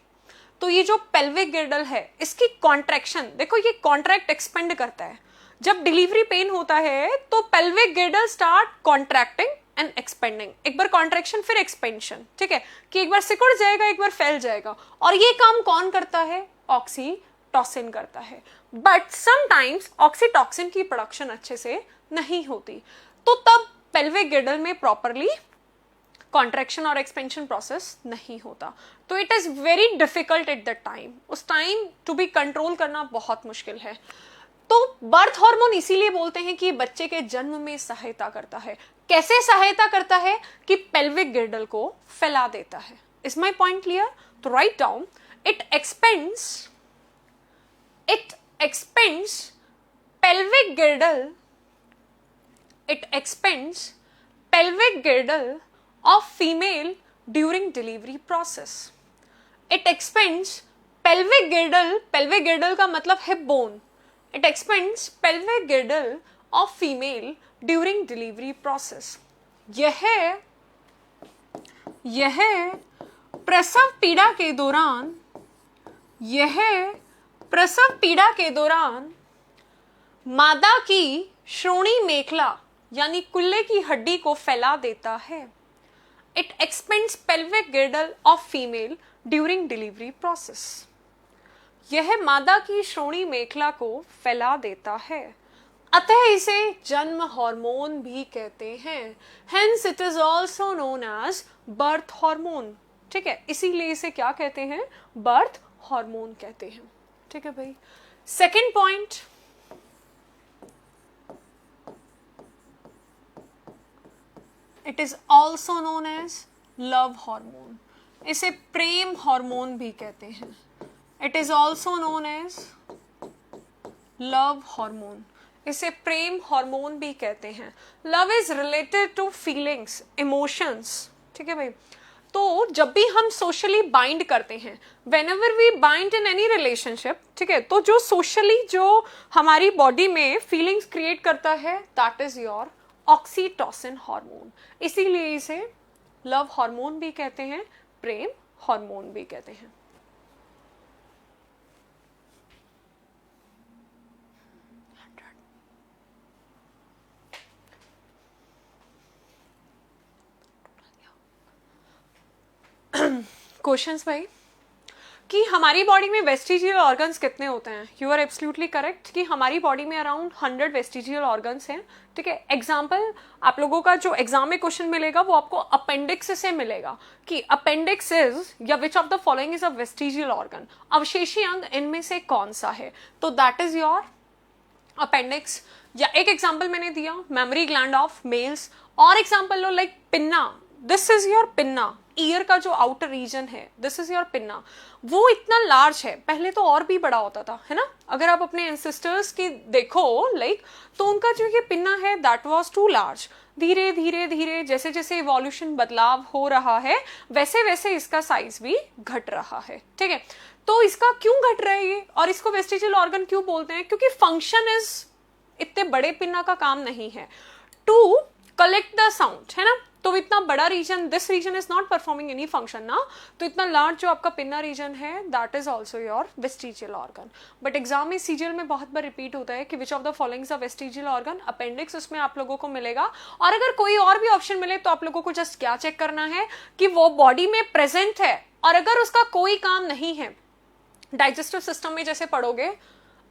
तो ये जो पेल्विक गिर्डल है, इसकी कॉन्ट्रैक्शन, देखो ये कॉन्ट्रैक्ट एक्सपेंड करता है। जब डिलीवरी पेन होता है तो pelvic गिर्डल start contracting and expanding. एक बार कॉन्ट्रैक्शन फिर एक्सपेंशन, ठीक है, कि एक बार सिकुड़ जाएगा, एक बार फैल जाएगा। और ये काम कौन करता है? ऑक्सीटोसिन करता है। बट समटाइम्स ऑक्सीटोसिन की प्रोडक्शन अच्छे से नहीं होती, तो तब पेल्विक गिर्डल में प्रॉपरली कॉन्ट्रैक्शन और एक्सपेंशन प्रोसेस नहीं होता। तो it is very difficult at the time, उस टाइम टू बी कंट्रोल करना बहुत मुश्किल है। तो बर्थ हार्मोन इसीलिए बोलते हैं कि बच्चे के जन्म में सहायता करता है। कैसे सहायता करता है? कि पेल्विक गिर्डल को फैला देता है। Is my point clear? तो write down, it expands pelvic girdle, it expands pelvic girdle of female during delivery process. It expands pelvic girdle का मतलब hip bone. It expands pelvic girdle of female during delivery process. यह प्रसव पीड़ा के दौरान मादा की श्रोणी मेखला यानी कुल्ले की हड्डी को फैला देता है। It expends pelvic गिर्डल of female during delivery process. यह मादा की श्रोणी मेखला को फैला देता है, अतः इसे जन्म हार्मोन भी कहते हैं। Hence it is also known as birth hormone. ठीक है, इसीलिए इसे क्या कहते हैं? बर्थ हार्मोन कहते हैं। ठीक है भाई। Second point, it is also known as love hormone. इसे प्रेम हार्मोन भी कहते हैं। It is also known as love hormone. इसे प्रेम हार्मोन भी कहते हैं। Love is related to feelings, emotions. ठीक है भाई। तो जब भी हम सोशली बाइंड करते हैं, whenever we bind in any relationship, ठीक है, तो जो सोशली जो हमारी बॉडी में फीलिंग्स क्रिएट करता है, that is your oxytocin hormone. इसीलिए इसे लव हार्मोन भी कहते हैं, प्रेम हार्मोन भी कहते हैं। क्वेश्चंस भाई, कि हमारी बॉडी में वेस्टिजियल ऑर्गन्स कितने होते हैं? यू आर एब्सोल्युटली करेक्ट कि हमारी बॉडी में अराउंड 100 वेस्टिजियल ऑर्गन्स हैं। ठीक है, एग्जाम्पल आप लोगों का जो एग्जाम में क्वेश्चन मिलेगा वो आपको अपेंडिक्स से मिलेगा कि अपेंडिक्स इज या which of the following is a vestigial organ, अवशेषी अंग इनमें से कौन सा है? तो दैट इज योर अपेंडिक्स। या एक एग्जाम्पल मैंने दिया मेमोरी ग्लैंड ऑफ मेल्स, और example low like pinna, this is your pinna. Year का जो आउटर रीजन है, दिस इज योर पिन्ना। वो इतना लार्ज है, पहले तो और भी बड़ा होता था, है ना। अगर आप अपने एंसेस्टर्स की देखो लाइक, तो उनका जो ये पिन्ना है दैट वाज टू लार्ज। धीरे धीरे धीरे जैसे जैसे इवोल्यूशन, बदलाव हो रहा है, वैसे वैसे इसका साइज भी घट रहा है। ठीक है, तो इसका क्यों घट रहा है ये, और इसको वेस्टिजियल ऑर्गन क्यों बोलते हैं? क्योंकि फंक्शन इज, इतने बड़े पिन्ना का काम नहीं है टू कलेक्ट द साउंड, है ना। तो इतना बड़ा region, this region is not performing any function ना, तो इतना लार्ज जो आपका पिन्ना रीजन है that is also your vestigial organ. But exam में सीजीएल में बहुत बार रिपीट होता है कि which of the followings of vestigial organ, appendix उसमें आप लोगों को मिलेगा। और अगर कोई और भी ऑप्शन मिले तो आप लोगों को जस्ट क्या चेक करना है कि वो बॉडी में प्रेजेंट है, और अगर उसका कोई काम नहीं है, डाइजेस्टिव सिस्टम में जैसे पढ़ोगे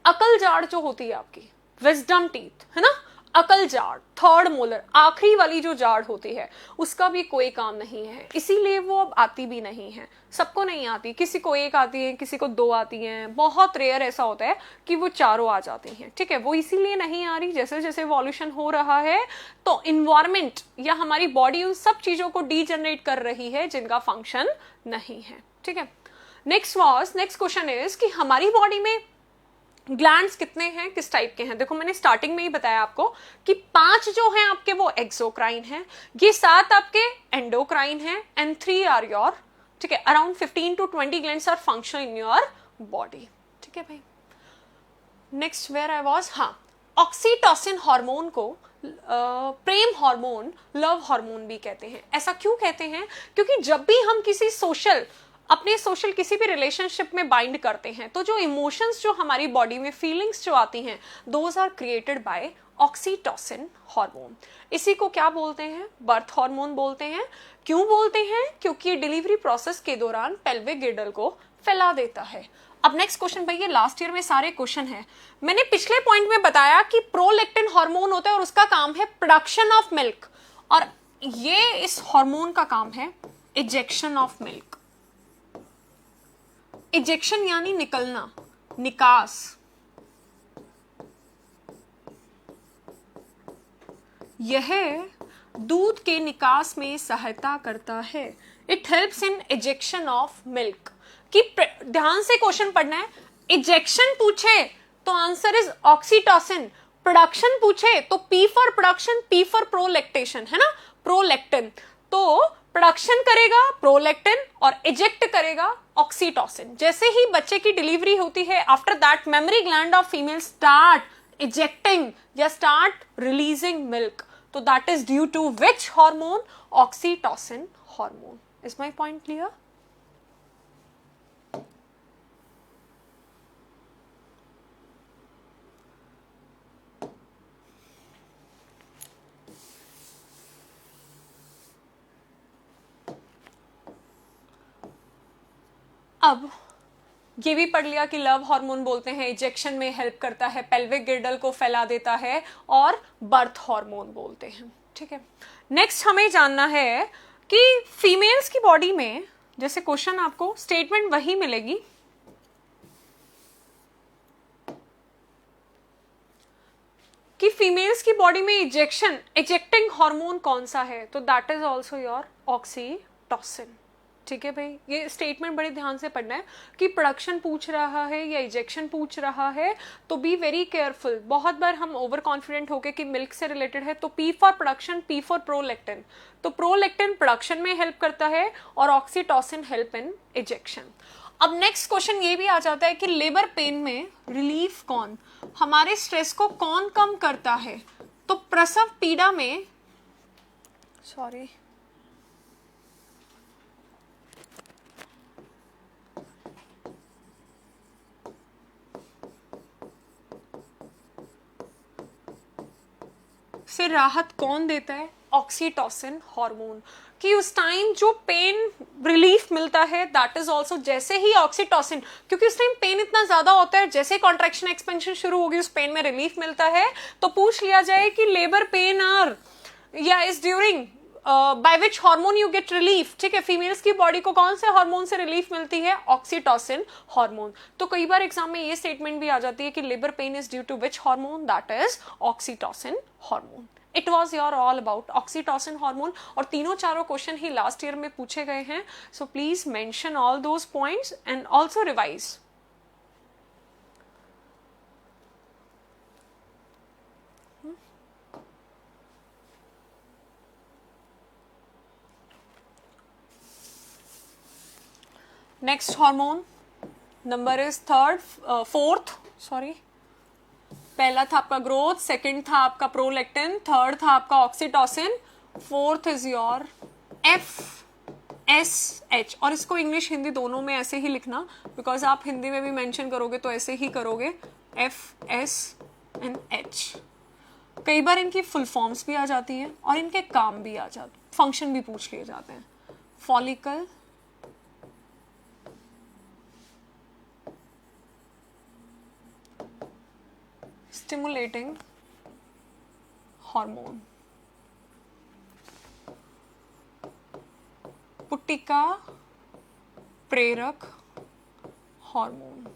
अकल जाड़ जो होती है आपकी, विजडम टीथ है ना, अकल जाड़, थर्ड मोलर, आखिरी वाली जो जाड़ होती है, उसका भी कोई काम नहीं है, इसीलिए वो अब आती भी नहीं है। सबको नहीं आती, किसी को एक आती है, किसी को दो आती हैं, बहुत रेयर ऐसा होता है कि वो चारों आ जाती हैं, ठीक है। वो इसीलिए नहीं आ रही, जैसे जैसे इवोल्यूशन हो रहा है तो इन्वायरमेंट या हमारी बॉडी उन सब चीजों को डीजनरेट कर रही है जिनका फंक्शन नहीं है, ठीक है। नेक्स्ट क्वेश्चन इज कि हमारी बॉडी में ग्लैंड्स कितने हैं, किस टाइप के हैं। देखो मैंने स्टार्टिंग में ही बताया आपको कि 5 जो हैं आपके वो एक्सोक्राइन हैं, ये 7 आपके एंडोक्राइन हैं, एंड 3 आर योर, ठीक है, around 15 to 20 glands are function in your body, ठीक है भाई। नेक्स्ट वेयर आई वाज, हाँ, ऑक्सीटोसिन हार्मोन को प्रेम हार्मोन, लव हार्मोन भी कहते हैं। ऐसा क्यों कहते हैं? क्योंकि जब भी हम किसी अपने सोशल किसी भी रिलेशनशिप में बाइंड करते हैं तो जो इमोशंस जो हमारी बॉडी में फीलिंग्स जो आती हैं those are created by oxytocin hormone. इसी को क्या बोलते हैं? बर्थ हार्मोन बोलते हैं। क्यों बोलते हैं? क्योंकि डिलीवरी प्रोसेस के दौरान पेल्विक गिर्डल को फैला देता है। अब नेक्स्ट क्वेश्चन भाई, ये लास्ट ईयर में सारे क्वेश्चन हैं। मैंने पिछले पॉइंट में बताया कि प्रोलैक्टिन हार्मोन होता है और उसका काम है प्रोडक्शन ऑफ मिल्क, और ये इस हार्मोन का काम है इजेक्शन ऑफ मिल्क। इजेक्शन यानी निकलना, निकास। यह दूध के निकास में सहायता करता है। It helps in ejection of milk. कि ध्यान से क्वेश्चन पढ़ना है। इजेक्शन पूछे तो आंसर इज ऑक्सीटोसिन, प्रोडक्शन पूछे तो P for production, P for prolactation, है ना, प्रोलैक्टिन। तो प्रोडक्शन करेगा प्रोलैक्टिन और इजेक्ट करेगा ऑक्सीटोसिन। जैसे ही बच्चे की डिलीवरी होती है, after that memory gland of female start ejecting या स्टार्ट रिलीजिंग मिल्क। तो that is due to which hormone? Oxytocin hormone. Is my point clear? अब ये भी पढ़ लिया कि लव हार्मोन बोलते हैं, इजेक्शन में हेल्प करता है, पेल्विक गिर्डल को फैला देता है, और बर्थ हार्मोन बोलते हैं, ठीक है। नेक्स्ट हमें जानना है कि फीमेल्स की बॉडी में, जैसे क्वेश्चन आपको स्टेटमेंट वही मिलेगी कि फीमेल्स की बॉडी में इजेक्टिंग हार्मोन कौन सा है, तो that is also your oxytocin, ठीक है भाई। ये स्टेटमेंट बड़े ध्यान से पढ़ना है कि प्रोडक्शन पूछ रहा है या इजेक्शन पूछ रहा है तो बी वेरी केयरफुल। बहुत बार हम ओवर कॉन्फिडेंट होके कि मिल्क से रिलेटेड है, तो P for production, P for prolactin. तो प्रोलैक्टिन प्रोडक्शन में हेल्प करता है और ऑक्सीटोसिन हेल्प इन इजेक्शन। अब नेक्स्ट क्वेश्चन ये भी आ जाता है कि लेबर पेन में रिलीफ कौन, हमारे स्ट्रेस को कौन कम करता है? तो प्रसव पीड़ा में, सॉरी, से राहत कौन देता है? Oxytocin hormone. कि उस टाइम जो पेन रिलीफ मिलता है दैट इज ऑल्सो, जैसे ही ऑक्सीटोसिन, क्योंकि उस टाइम पेन इतना ज्यादा होता है, जैसे कॉन्ट्रैक्शन एक्सपेंशन शुरू होगी उस पेन में रिलीफ मिलता है। तो पूछ लिया जाए कि लेबर पेन आर या is during by which hormone you get relief, ठीक है। फीमेल्स की बॉडी को कौन से हार्मोन से रिलीफ मिलती है? Oxytocin hormone. तो कई बार एग्जाम में ये स्टेटमेंट भी आ जाती है कि labour pain is due to which hormone, that is oxytocin hormone. It was your all about oxytocin hormone, और तीनों चारों क्वेश्चन ही लास्ट ईयर में पूछे गए हैं। So please mention all those points and also revise. Next hormone number is fourth, sorry. पहला था आपका ग्रोथ, सेकंड था आपका प्रोलैक्टिन, थर्ड था आपका oxytocin, fourth is your FSH, और इसको इंग्लिश हिंदी दोनों में ऐसे ही लिखना, बिकॉज आप हिंदी में भी मेंशन करोगे तो ऐसे ही करोगे, FSH। कई बार इनकी फुल फॉर्म्स भी आ जाती हैं और इनके काम भी आ जाते, फंक्शन भी पूछ लिए जाते हैं। फॉलिकल स्टिमुलेटिंग हार्मोन, पुट्टिका प्रेरक hormone.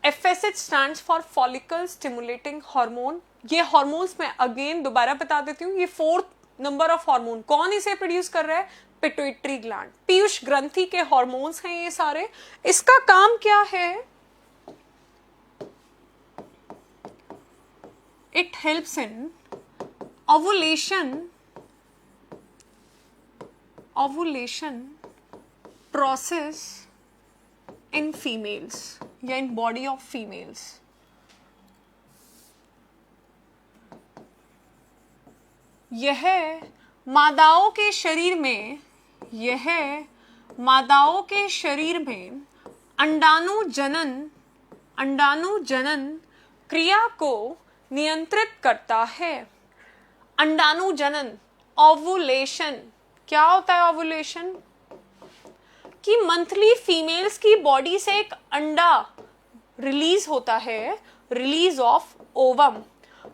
FSH stands for follicle stimulating hormone. ये हार्मोन्स मैं अगेन दोबारा बता देती हूँ, ये फोर्थ नंबर ऑफ हार्मोन। कौन इसे प्रोड्यूस कर रहा है? पिट्यूटरी ग्लैंड, पीयूष ग्रंथि के हार्मोन्स हैं ये सारे। इसका काम क्या है? It helps in ovulation process in females या इन बॉडी ऑफ फीमेल्स। यह मादाओं के शरीर में अंडाणुजनन क्रिया को नियंत्रित करता है। अंडाणुजनन, ओवुलेशन, क्या होता है ओवुलेशन? कि मंथली फीमेल्स की बॉडी से एक अंडा रिलीज होता है, रिलीज ऑफ ओवम,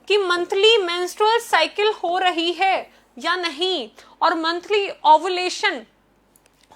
कि मंथली मेंस्ट्रुअल साइकिल हो रही है या नहीं, और मंथली ओवुलेशन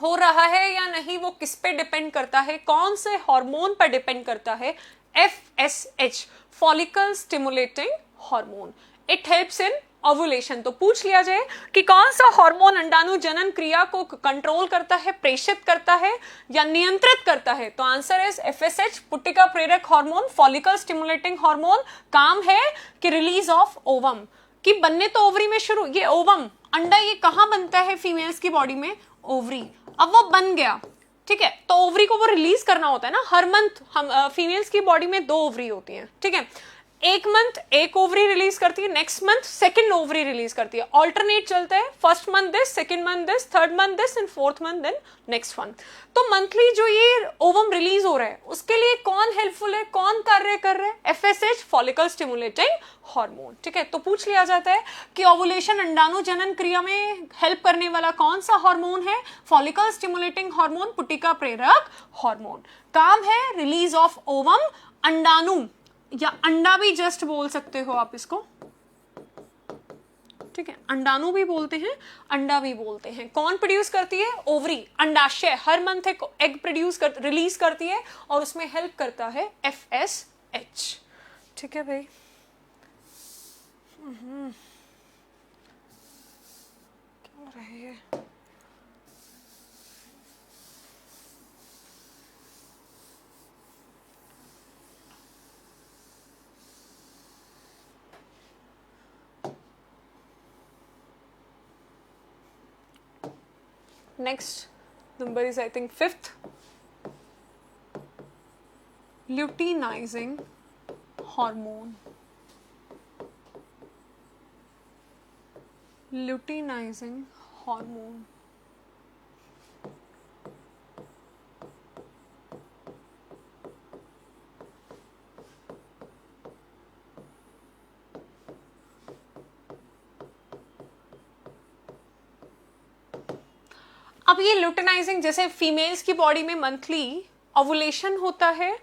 हो रहा है या नहीं, वो किस पे डिपेंड करता है? कौन से हार्मोन पर डिपेंड करता है? FSH, follicle stimulating hormone. It helps in ovulation. तो पूछ लिया जाए कि कौन सा हार्मोन अंडाणु जनन क्रिया को कंट्रोल करता है, प्रेषित करता है या नियंत्रित करता है, तो आंसर इज FSH, पुट्टिका प्रेरक हार्मोन, फॉलिकल स्टिमुलेटिंग हार्मोन। काम है कि रिलीज ऑफ ओवम, कि बनने तो ओवरी में शुरू, ये ओवम अंडा ये कहां बनता है फीमेल्स की बॉडी में? ओवरी। अब वो बन गया, ठीक है, तो ओवरी को वो रिलीज करना होता है ना। हर मंथ हम फीमेल्स की बॉडी में 2 ओवरी होती हैं, ठीक है। एक मंथ एक ओवरी रिलीज करती है, next month second ovary release करती है, ऑल्टरनेट चलता है। First month this, second month this, third month this and fourth month then next one. तो मंथली जो ये ओवम रिलीज हो रहा है उसके लिए कौन हेल्पफुल है, कौन कार्य कर रहा है? FSH, फॉलिकल स्टिमुलेटिंग हार्मोन, ठीक है। तो पूछ लिया जाता है कि ओवुलेशन अंडाणु जनन क्रिया में हेल्प करने वाला कौन सा हार्मोन है? फॉलिकल स्टिमुलेटिंग हार्मोन, पुट्टिका प्रेरक हार्मोन। काम है रिलीज ऑफ ओवम, अंडाणु या अंडा भी जस्ट बोल सकते हो आप इसको, ठीक है। अंडाणु भी बोलते हैं, अंडा भी बोलते हैं। कौन प्रोड्यूस करती है? ओवरी, अंडाशय हर मंथ एक एग रिलीज करती है और उसमें हेल्प करता है FSH, ठीक है भाई। क्या रहे है? Next number is I think 5th, luteinizing hormone. Luteinizing hormone. अब ये ल्यूटेनाइजिंग, जैसे फीमेल्स की बॉडी में मंथली ओवुलेशन होता है,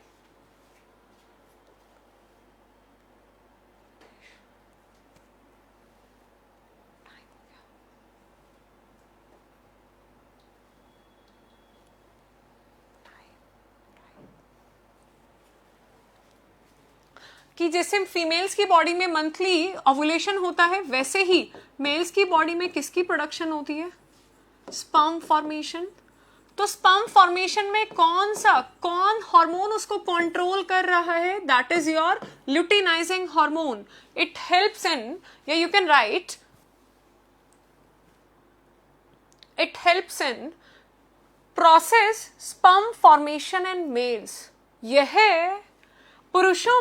कि जैसे फीमेल्स की बॉडी में मंथली ओवुलेशन होता है, वैसे ही मेल्स की बॉडी में किसकी प्रोडक्शन होती है? Sperm formation. तो स्पर्म फॉर्मेशन में कौन हार्मोन उसको कंट्रोल कर रहा है? That is your luteinizing hormone. It helps in, या you can write, it helps in process sperm formation in males. यह पुरुषों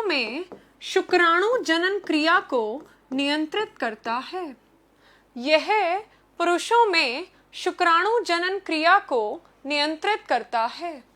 में शुक्राणु जनन क्रिया को नियंत्रित करता है। यह पुरुषों में शुक्राणु जनन क्रिया को नियंत्रित करता है।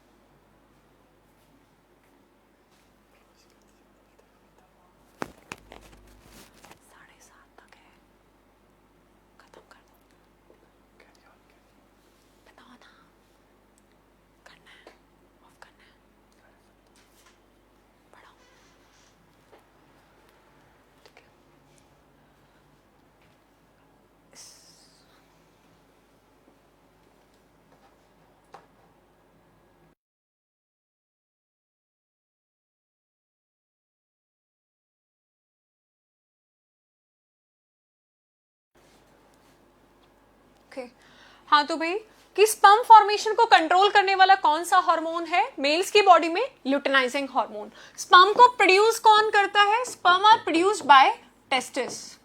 हाँ तो भाई कि स्पर्म फॉर्मेशन को कंट्रोल करने वाला कौन सा हार्मोन है मेल्स की बॉडी में? Luteinizing hormone. स्पर्म को प्रोड्यूस कौन करता है? Sperm are produced by testis.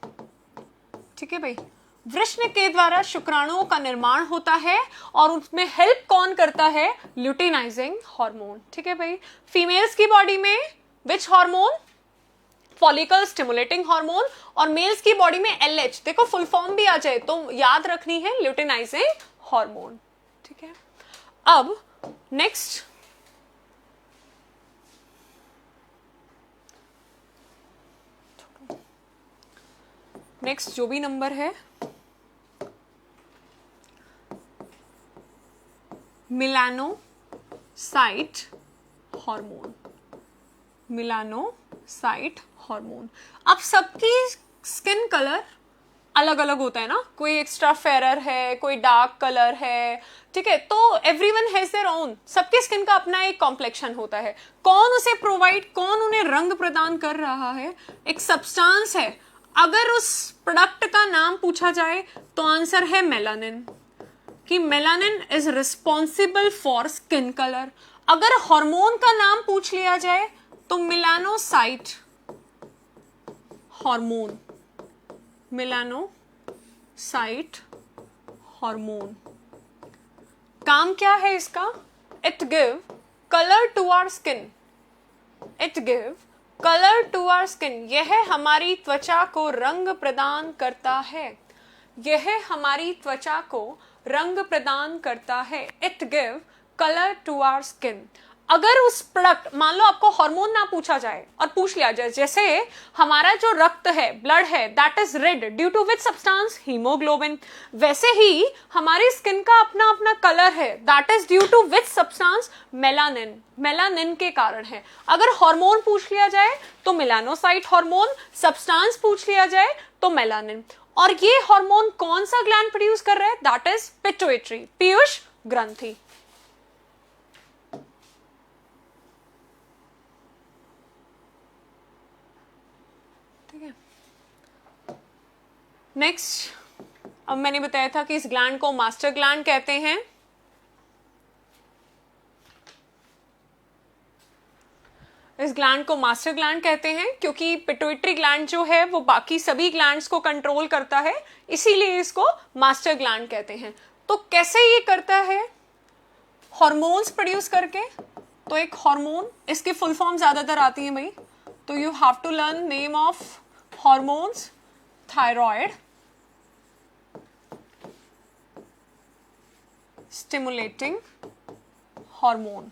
ठीक है भाई, वृषण के द्वारा शुक्राणुओं का निर्माण होता है और उसमें हेल्प कौन करता है? Luteinizing hormone. ठीक है भाई, फीमेल्स की बॉडी में which hormone? Follicle stimulating hormone. और मेल्स की बॉडी में LH, देखो फुल फॉर्म भी आ जाए तो याद रखनी है, ल्यूटिनाइजिंग हार्मोन। ठीक है, अब नेक्स्ट जो भी नंबर है, मेलानोसाइट हार्मोन। Melanocyte hormone. अब सबकी स्किन कलर अलग अलग होता है ना, कोई एक्स्ट्रा फेरर है, कोई डार्क कलर है। ठीक है, तो एवरीवन हैज देयर ओन, सबके स्किन का अपना एक कॉम्प्लेक्शन होता है। कौन उसे प्रोवाइड, कौन उन्हें रंग प्रदान कर रहा है? एक सब्सटेंस है। अगर उस प्रोडक्ट का नाम पूछा जाए तो आंसर है मेलानिन, कि melanin is responsible for skin colour. अगर हार्मोन का नाम पूछ लिया जाए तो मेलानोसाइट हार्मोन, मेलानोसाइट हार्मोन। काम क्या है इसका? It give colour to our skin. It give colour to our skin. यह हमारी त्वचा को रंग प्रदान करता है। यह हमारी त्वचा को रंग प्रदान करता है। It give colour to our skin. अगर उस प्रोडक्ट, मान लो आपको हार्मोन ना पूछा जाए और पूछ लिया जाए, जैसे हमारा जो रक्त है, ब्लड है, that is red due to which substance? Haemoglobin. वैसे ही हमारी स्किन का अपना अपना कलर है, that is due to which substance? Melanin. Melanin के कारण है। अगर हार्मोन पूछ लिया जाए तो मेलानोसाइट हार्मोन, सब्सटेंस पूछ लिया जाए तो मेलानिन। और ये हार्मोन कौन सा ग्लैंड प्रोड्यूस कर रहा है? दैट इज पिट्यूटरी, पीयूष ग्रंथि। नेक्स्ट, अब मैंने बताया था कि इस ग्लैंड को मास्टर ग्लैंड कहते हैं। इस ग्लैंड को मास्टर ग्लैंड कहते हैं क्योंकि पिट्यूटरी ग्लैंड जो है वो बाकी सभी ग्लैंड्स को कंट्रोल करता है, इसीलिए इसको मास्टर ग्लैंड कहते हैं। तो कैसे ये करता है? हार्मोन्स प्रोड्यूस करके। तो एक हार्मोन, इसकी फुल फॉर्म ज्यादातर आती है भाई, तो you have to learn name of hormones. Thyroid stimulating hormone.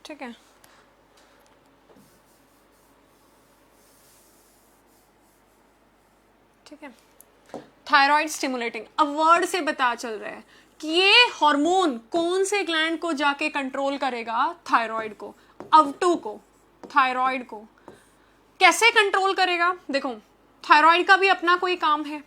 ठीक है, ठीक है, थायराइड स्टिमुलेटिंग। अब वर्ड से पता चल रहा है कि ये हार्मोन कौन से ग्लैंड को जाके कंट्रोल करेगा? थायराइड को, अवटू को, थायराइड को। कैसे कंट्रोल करेगा? देखो, थायराइड का भी अपना कोई काम है।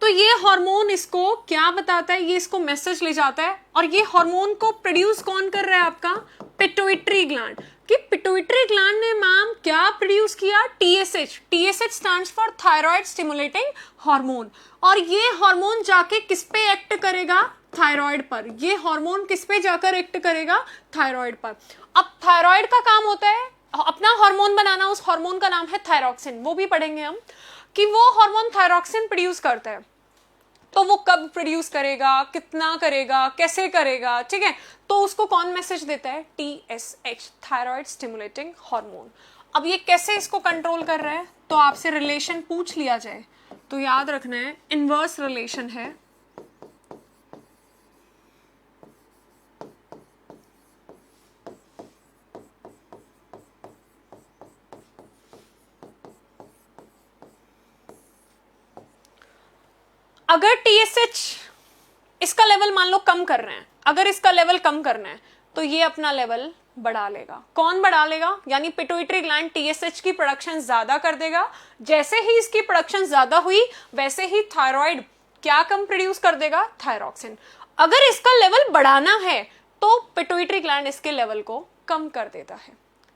तो ये हार्मोन इसको क्या बताता है? ये इसको मैसेज ले जाता है। और ये हार्मोन को प्रोड्यूस कौन कर रहा है? आपका पिट्यूटरी ग्लैंड। कि पिट्यूटरी ग्लैंड ने मैम क्या प्रोड्यूस किया? TSH। TSH stands for thyroid stimulating hormone. और ये हार्मोन जाके किस पे एक्ट करेगा? थायराइड पर। ये हार्मोन किस पे जाकर एक्ट करेगा? थायराइड पर। अब थायराइड का काम होता है अपना हार्मोन बनाना। उस हार्मोन का नाम है थायरॉक्सिन, वो भी पढ़ेंगे हम, कि वो हार्मोन थायरॉक्सिन प्रोड्यूस करता है। तो वो कब प्रोड्यूस करेगा, कितना करेगा, कैसे करेगा, ठीक है। तो उसको कौन मैसेज देता है, TSH, थायराइड स्टिमुलेटिंग हार्मोन। अब ये कैसे इसको कंट्रोल कर रहा है, तो आपसे रिलेशन पूछ लिया जाए तो याद रखना है इनवर्स रिलेशन है अगर TSH इसका लेवल मान लो कम कर रहे हैं, अगर इसका लेवल कम करना है तो ये अपना लेवल बढ़ा लेगा। कौन बढ़ा लेगा, यानी पिट्यूटरी ग्लैंड TSH की प्रोडक्शन ज्यादा कर देगा। जैसे ही इसकी प्रोडक्शन ज्यादा हुई वैसे ही थायराइड क्या कम प्रोड्यूस कर देगा, थायरॉक्सिन। अगर इसका लेवल बढ़ाना है तो पिट्यूटरी ग्लैंड इसके लेवल को कम कर देता है,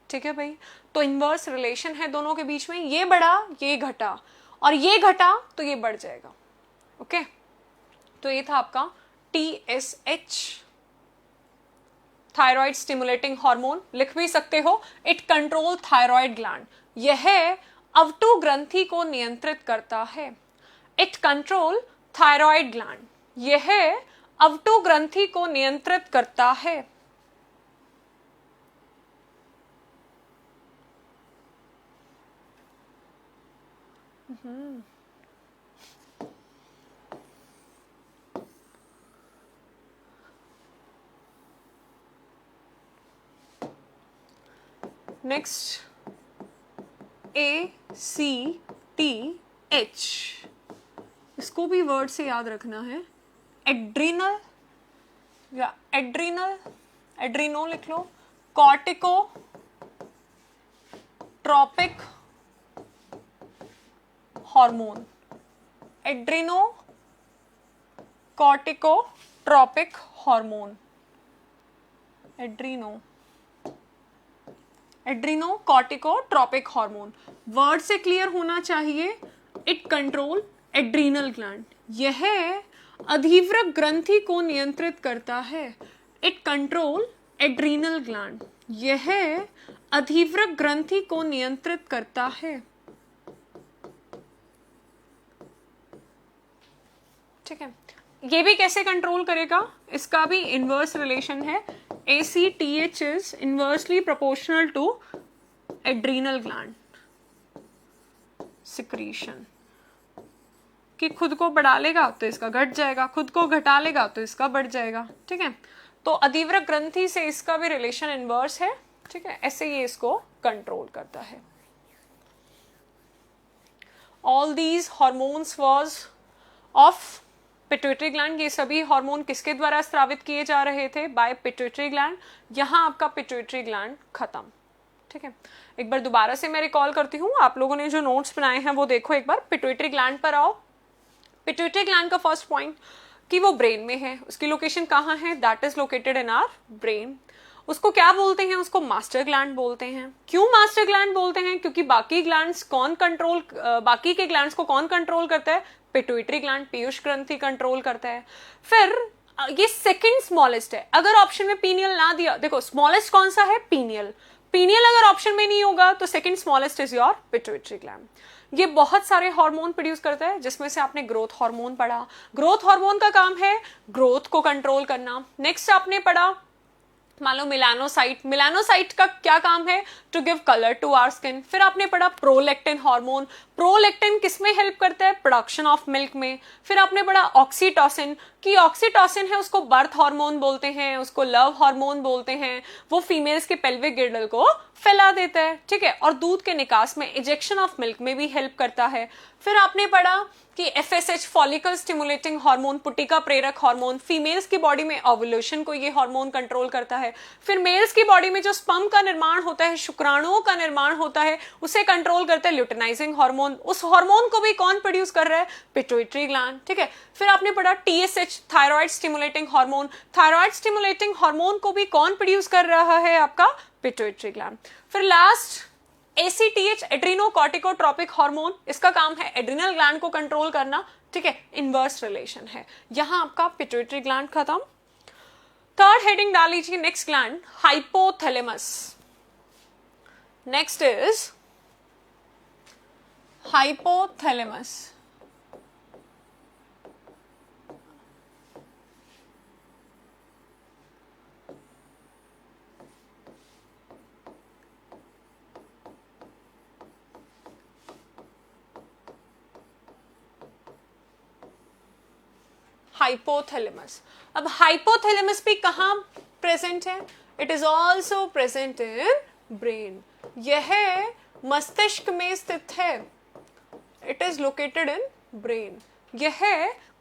ठीक है भाई। तो इनवर्स रिलेशन है दोनों के बीच में, ये बढ़ा ये घटा और ये घटा तो ये बढ़ जाएगा, ओके। तो ये था आपका TSH, थायराइड स्टिमुलेटिंग हार्मोन। लिख भी सकते हो, इट कंट्रोल थायराइड ग्लैंड, यह अवटु ग्रंथि को नियंत्रित करता है। इट कंट्रोल थायराइड ग्लैंड, यह अवटु ग्रंथि को नियंत्रित करता है। नेक्स्ट ACTH, इसको भी वर्ड से याद रखना है। एड्रीनल या एड्रीनो लिख लो, cortico tropic hormone, Adreno cortico tropic hormone, Adreno cortico tropic hormone. Word से क्लियर होना चाहिए। इट कंट्रोल एड्रीनल ग्लैंड, यह अधिवृक्क ग्रंथि को नियंत्रित करता है। इट कंट्रोल एड्रीनल ग्लैंड, यह अधिवृक्क ग्रंथि को नियंत्रित करता है, ठीक है। ये भी कैसे कंट्रोल करेगा, इसका भी इनवर्स रिलेशन है। ACTH is inversely proportional to adrenal gland secretion, कि खुद को बढ़ा लेगा तो इसका घट जाएगा, खुद को घटा लेगा तो इसका बढ़ जाएगा, ठीक है। तो अधिवृक्क ग्रंथि से इसका भी रिलेशन इनवर्स है, ठीक है। ऐसे ये इसको कंट्रोल करता है। All these hormones was of pituitary gland, ये सभी हार्मोन किसके द्वारा स्रावित किए जा रहे थे, बाय पिट्यूटरी ग्लैंड। यहां आपका पिट्यूटरी ग्लैंड खत्म, ठीक है। एक बार दोबारा से मैं रिकॉल करती हूँ, आप लोगों ने जो नोट्स बनाए हैं वो देखो एक बार। पिट्यूटरी ग्लैंड पर आओ। पिट्यूटरी ग्लैंड का फर्स्ट पॉइंट कि वो ब्रेन में है, उसकी लोकेशन कहाँ है, that is located in our brain. उसको क्या बोलते हैं, उसको मास्टर ग्लैंड बोलते हैं। क्यों मास्टर ग्लैंड बोलते हैं, क्योंकि बाकी ग्लैंड्स बाकी के ग्लैंड्स को कौन कंट्रोल करता है, पिट्यूटरी ग्लैंड, पीयूष ग्रंथि कंट्रोल करता है। फिर ये सेकंड स्मॉलेस्ट है। अगर ऑप्शन में पीनियल ना दिया, देखो स्मॉलेस्ट कौन सा है, पीनियल। पीनियल अगर ऑप्शन में नहीं होगा तो second smallest is your pituitary gland. ये बहुत सारे हार्मोन प्रोड्यूस करता है, जिसमें से आपने ग्रोथ हार्मोन पढ़ा। ग्रोथ हार्मोन का काम है ग्रोथ को कंट्रोल करना। नेक्स्ट आपने पढ़ा मान लो मिलानोसाइट, मिलानोसाइट का क्या काम है, to give colour to our skin. फिर आपने पढ़ा प्रोलेक्टिन हार्मोन, प्रोलेक्टिन किसमें हेल्प करता है, प्रोडक्शन ऑफ मिल्क में। फिर आपने पढ़ा ऑक्सीटोसिन, कि ऑक्सीटोसिन है उसको बर्थ हार्मोन बोलते हैं, उसको लव हार्मोन बोलते हैं, वो फीमेल्स के पेल्विक गिर्डल को फैला देता है, ठीक है। और दूध के निकास में, इजेक्शन ऑफ मिल्क में भी हेल्प करता है। फिर आपने पढ़ा कि FSH फॉलिकल स्टिमुलेटिंग हार्मोन, पुटिका प्रेरक हार्मोन, फीमेल्स की बॉडी में ओव्यूलेशन को ये हार्मोन कंट्रोल करता है। फिर मेल्स की बॉडी में जो स्पर्म का निर्माण होता है, शुक्राणुओं का निर्माण होता है, उसे कंट्रोल करता है ल्यूटिनाइजिंग हार्मोन। उस हार्मोन को भी कौन प्रोड्यूस कर रहा है, पिट्यूटरी ग्लैंड, ठीक है। फिर आपने पढ़ा TSH thyroid stimulating hormone, thyroid stimulating hormone को भी कौन प्रोड्यूस कर रहा है, आपका पिट्यूटरी ग्लैंड। फिर लास्ट ACTH एड्रीनो कॉर्टिकोट्रोपिक हार्मोन, इसका काम है एड्रीनल ग्लैंड को कंट्रोल करना, ठीक है। इनवर्स रिलेशन है। यहां आपका पिट्यूटरी ग्लैंड खत्म। थर्ड हेडिंग डाल लीजिए, next gland hypothalamus. Next is hypothalamus. Hypothalamus. अब हाइपोथैलेमस भी कहाँ प्रेजेंट है? It is also present in brain. यह मस्तिष्क में स्थित है। It is located in brain. यह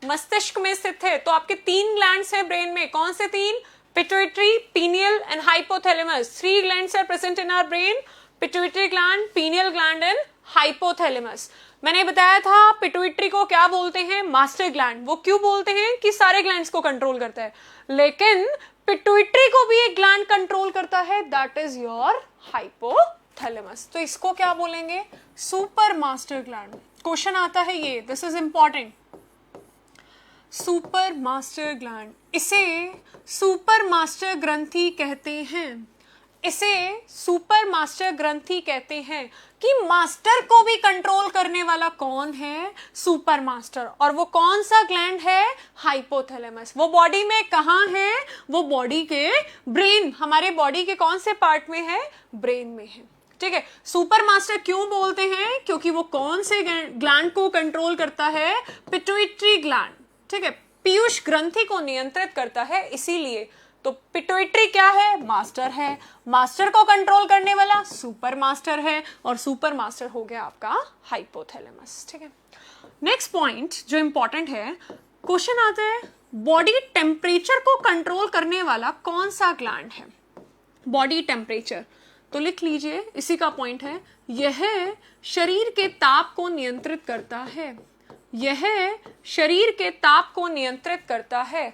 मस्तिष्क में स्थित है। तो आपके 3 ग्लैंड्स हैं ब्रेन में। कौन से 3? Pituitary, pineal and hypothalamus. 3 glands are present in our brain, pituitary gland, pineal gland and hypothalamus. मैंने बताया था पिट्यूटरी को क्या बोलते हैं? Master gland. वो क्यों बोलते हैं? कि सारे ग्लैंड्स को कंट्रोल करता है। लेकिन पिट्यूटरी को भी एक ग्लैंड कंट्रोल करता है, दैट इज योर हाइपोथैलेमस। तो इसको क्या बोलेंगे? Super master gland. क्वेश्चन आता है ये, this is important. Super master gland, इसे सुपर मास्टर ग्रंथि कहते हैं। इसे सुपर मास्टर ग्रंथि कहते हैं कि मास्टर को भी कंट्रोल करने वाला कौन है? Super master. और वो कौन सा ग्लैंड है? हाइपोथैलेमस। वो बॉडी में कहाँ है? वो बॉडी के ब्रेन, हमारे बॉडी के कौन से पार्ट में है? ब्रेन में है। ठीक है। सुपर मास्टर क्यों बोलते हैं? क्योंकि वो कौन से ग्लैंड को कंट्रोल करता है? Pituitary gland. ठीक है, पीयूष ग्रंथि को नियंत्रित करता है, इसीलिए। तो पिट्यूटरी क्या है? मास्टर है। मास्टर को कंट्रोल करने वाला सुपर मास्टर है, और सुपर मास्टर हो गया आपका हाइपोथैलेमस। ठीक है। नेक्स्ट पॉइंट जो इंपॉर्टेंट है, क्वेश्चन आता है बॉडी टेम्परेचर को कंट्रोल करने वाला कौन सा ग्लैंड है? बॉडी टेम्परेचर, तो लिख लीजिए, इसी का पॉइंट है। यह शरीर के ताप को नियंत्रित करता है। यह शरीर के ताप को नियंत्रित करता है।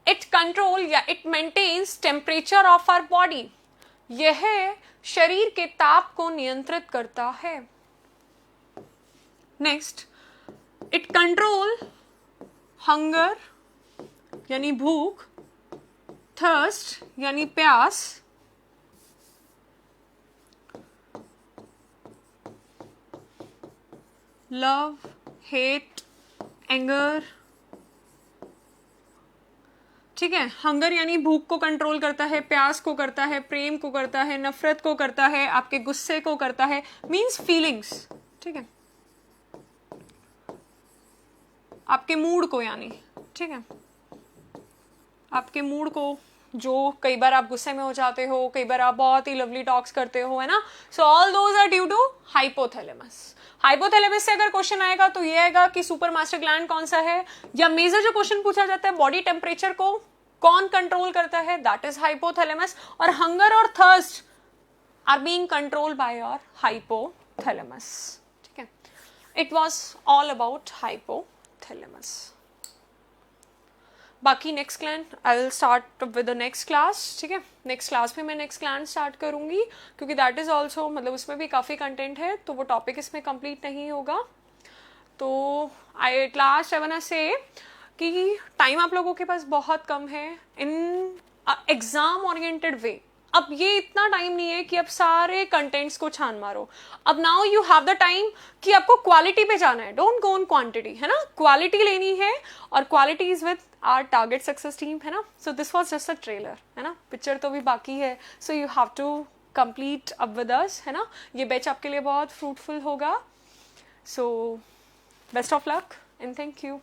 इट कंट्रोल या it maintains temperature of our body. यह शरीर के ताप को नियंत्रित करता है। नेक्स्ट, इट कंट्रोल हंगर यानी भूख, थर्स्ट यानी प्यास, लव, हेट, एंगर। ठीक है, हंगर यानी भूख को कंट्रोल करता है, प्यास को करता है, प्रेम को करता है, नफरत को करता है, आपके गुस्से को करता है, मीन्स फीलिंग्स। ठीक है, आपके मूड को, यानी ठीक है, आपके मूड को, जो कई बार आप गुस्से में हो जाते हो, कई बार आप बहुत ही लवली टॉक्स करते हो, है ना। So all those are due to hypothalamus. Hypothalamus से अगर क्वेश्चन आएगा तो ये आएगा कि सुपर मास्टर ग्लैंड कौन सा है, या मेजर जो क्वेश्चन पूछा जाता है बॉडी टेम्परेचर को कौन कंट्रोल करता है, दैट इज हाइपोथैलेमस। और हंगर और thirst are being controlled by your hypothalamus. ठीक है, it was all about hypothalamus. बाकी next gland I will start with the next class. ठीक है, नेक्स्ट क्लास में मैं नेक्स्ट ग्लैंड स्टार्ट करूंगी, क्योंकि दैट इज ऑल्सो, मतलब उसमें भी काफ़ी कंटेंट है, तो वो टॉपिक इसमें कंप्लीट नहीं होगा। तो I at last I want to say कि टाइम आप लोगों के पास बहुत कम है इन एग्जाम ओरिएंटेड वे। अब ये इतना टाइम नहीं है कि आप सारे कंटेंट्स को छान मारो। अब now you have the time कि आपको क्वालिटी पे जाना है, डोंट गो ऑन क्वांटिटी, है ना। क्वालिटी लेनी है, और quality is with our target success team, है ना। So this was just a trailer, है ना, पिक्चर तो भी बाकी है। So you have to complete up with us, है ना। ये बैच आपके लिए बहुत फ्रूटफुल होगा। So best of luck and thank you.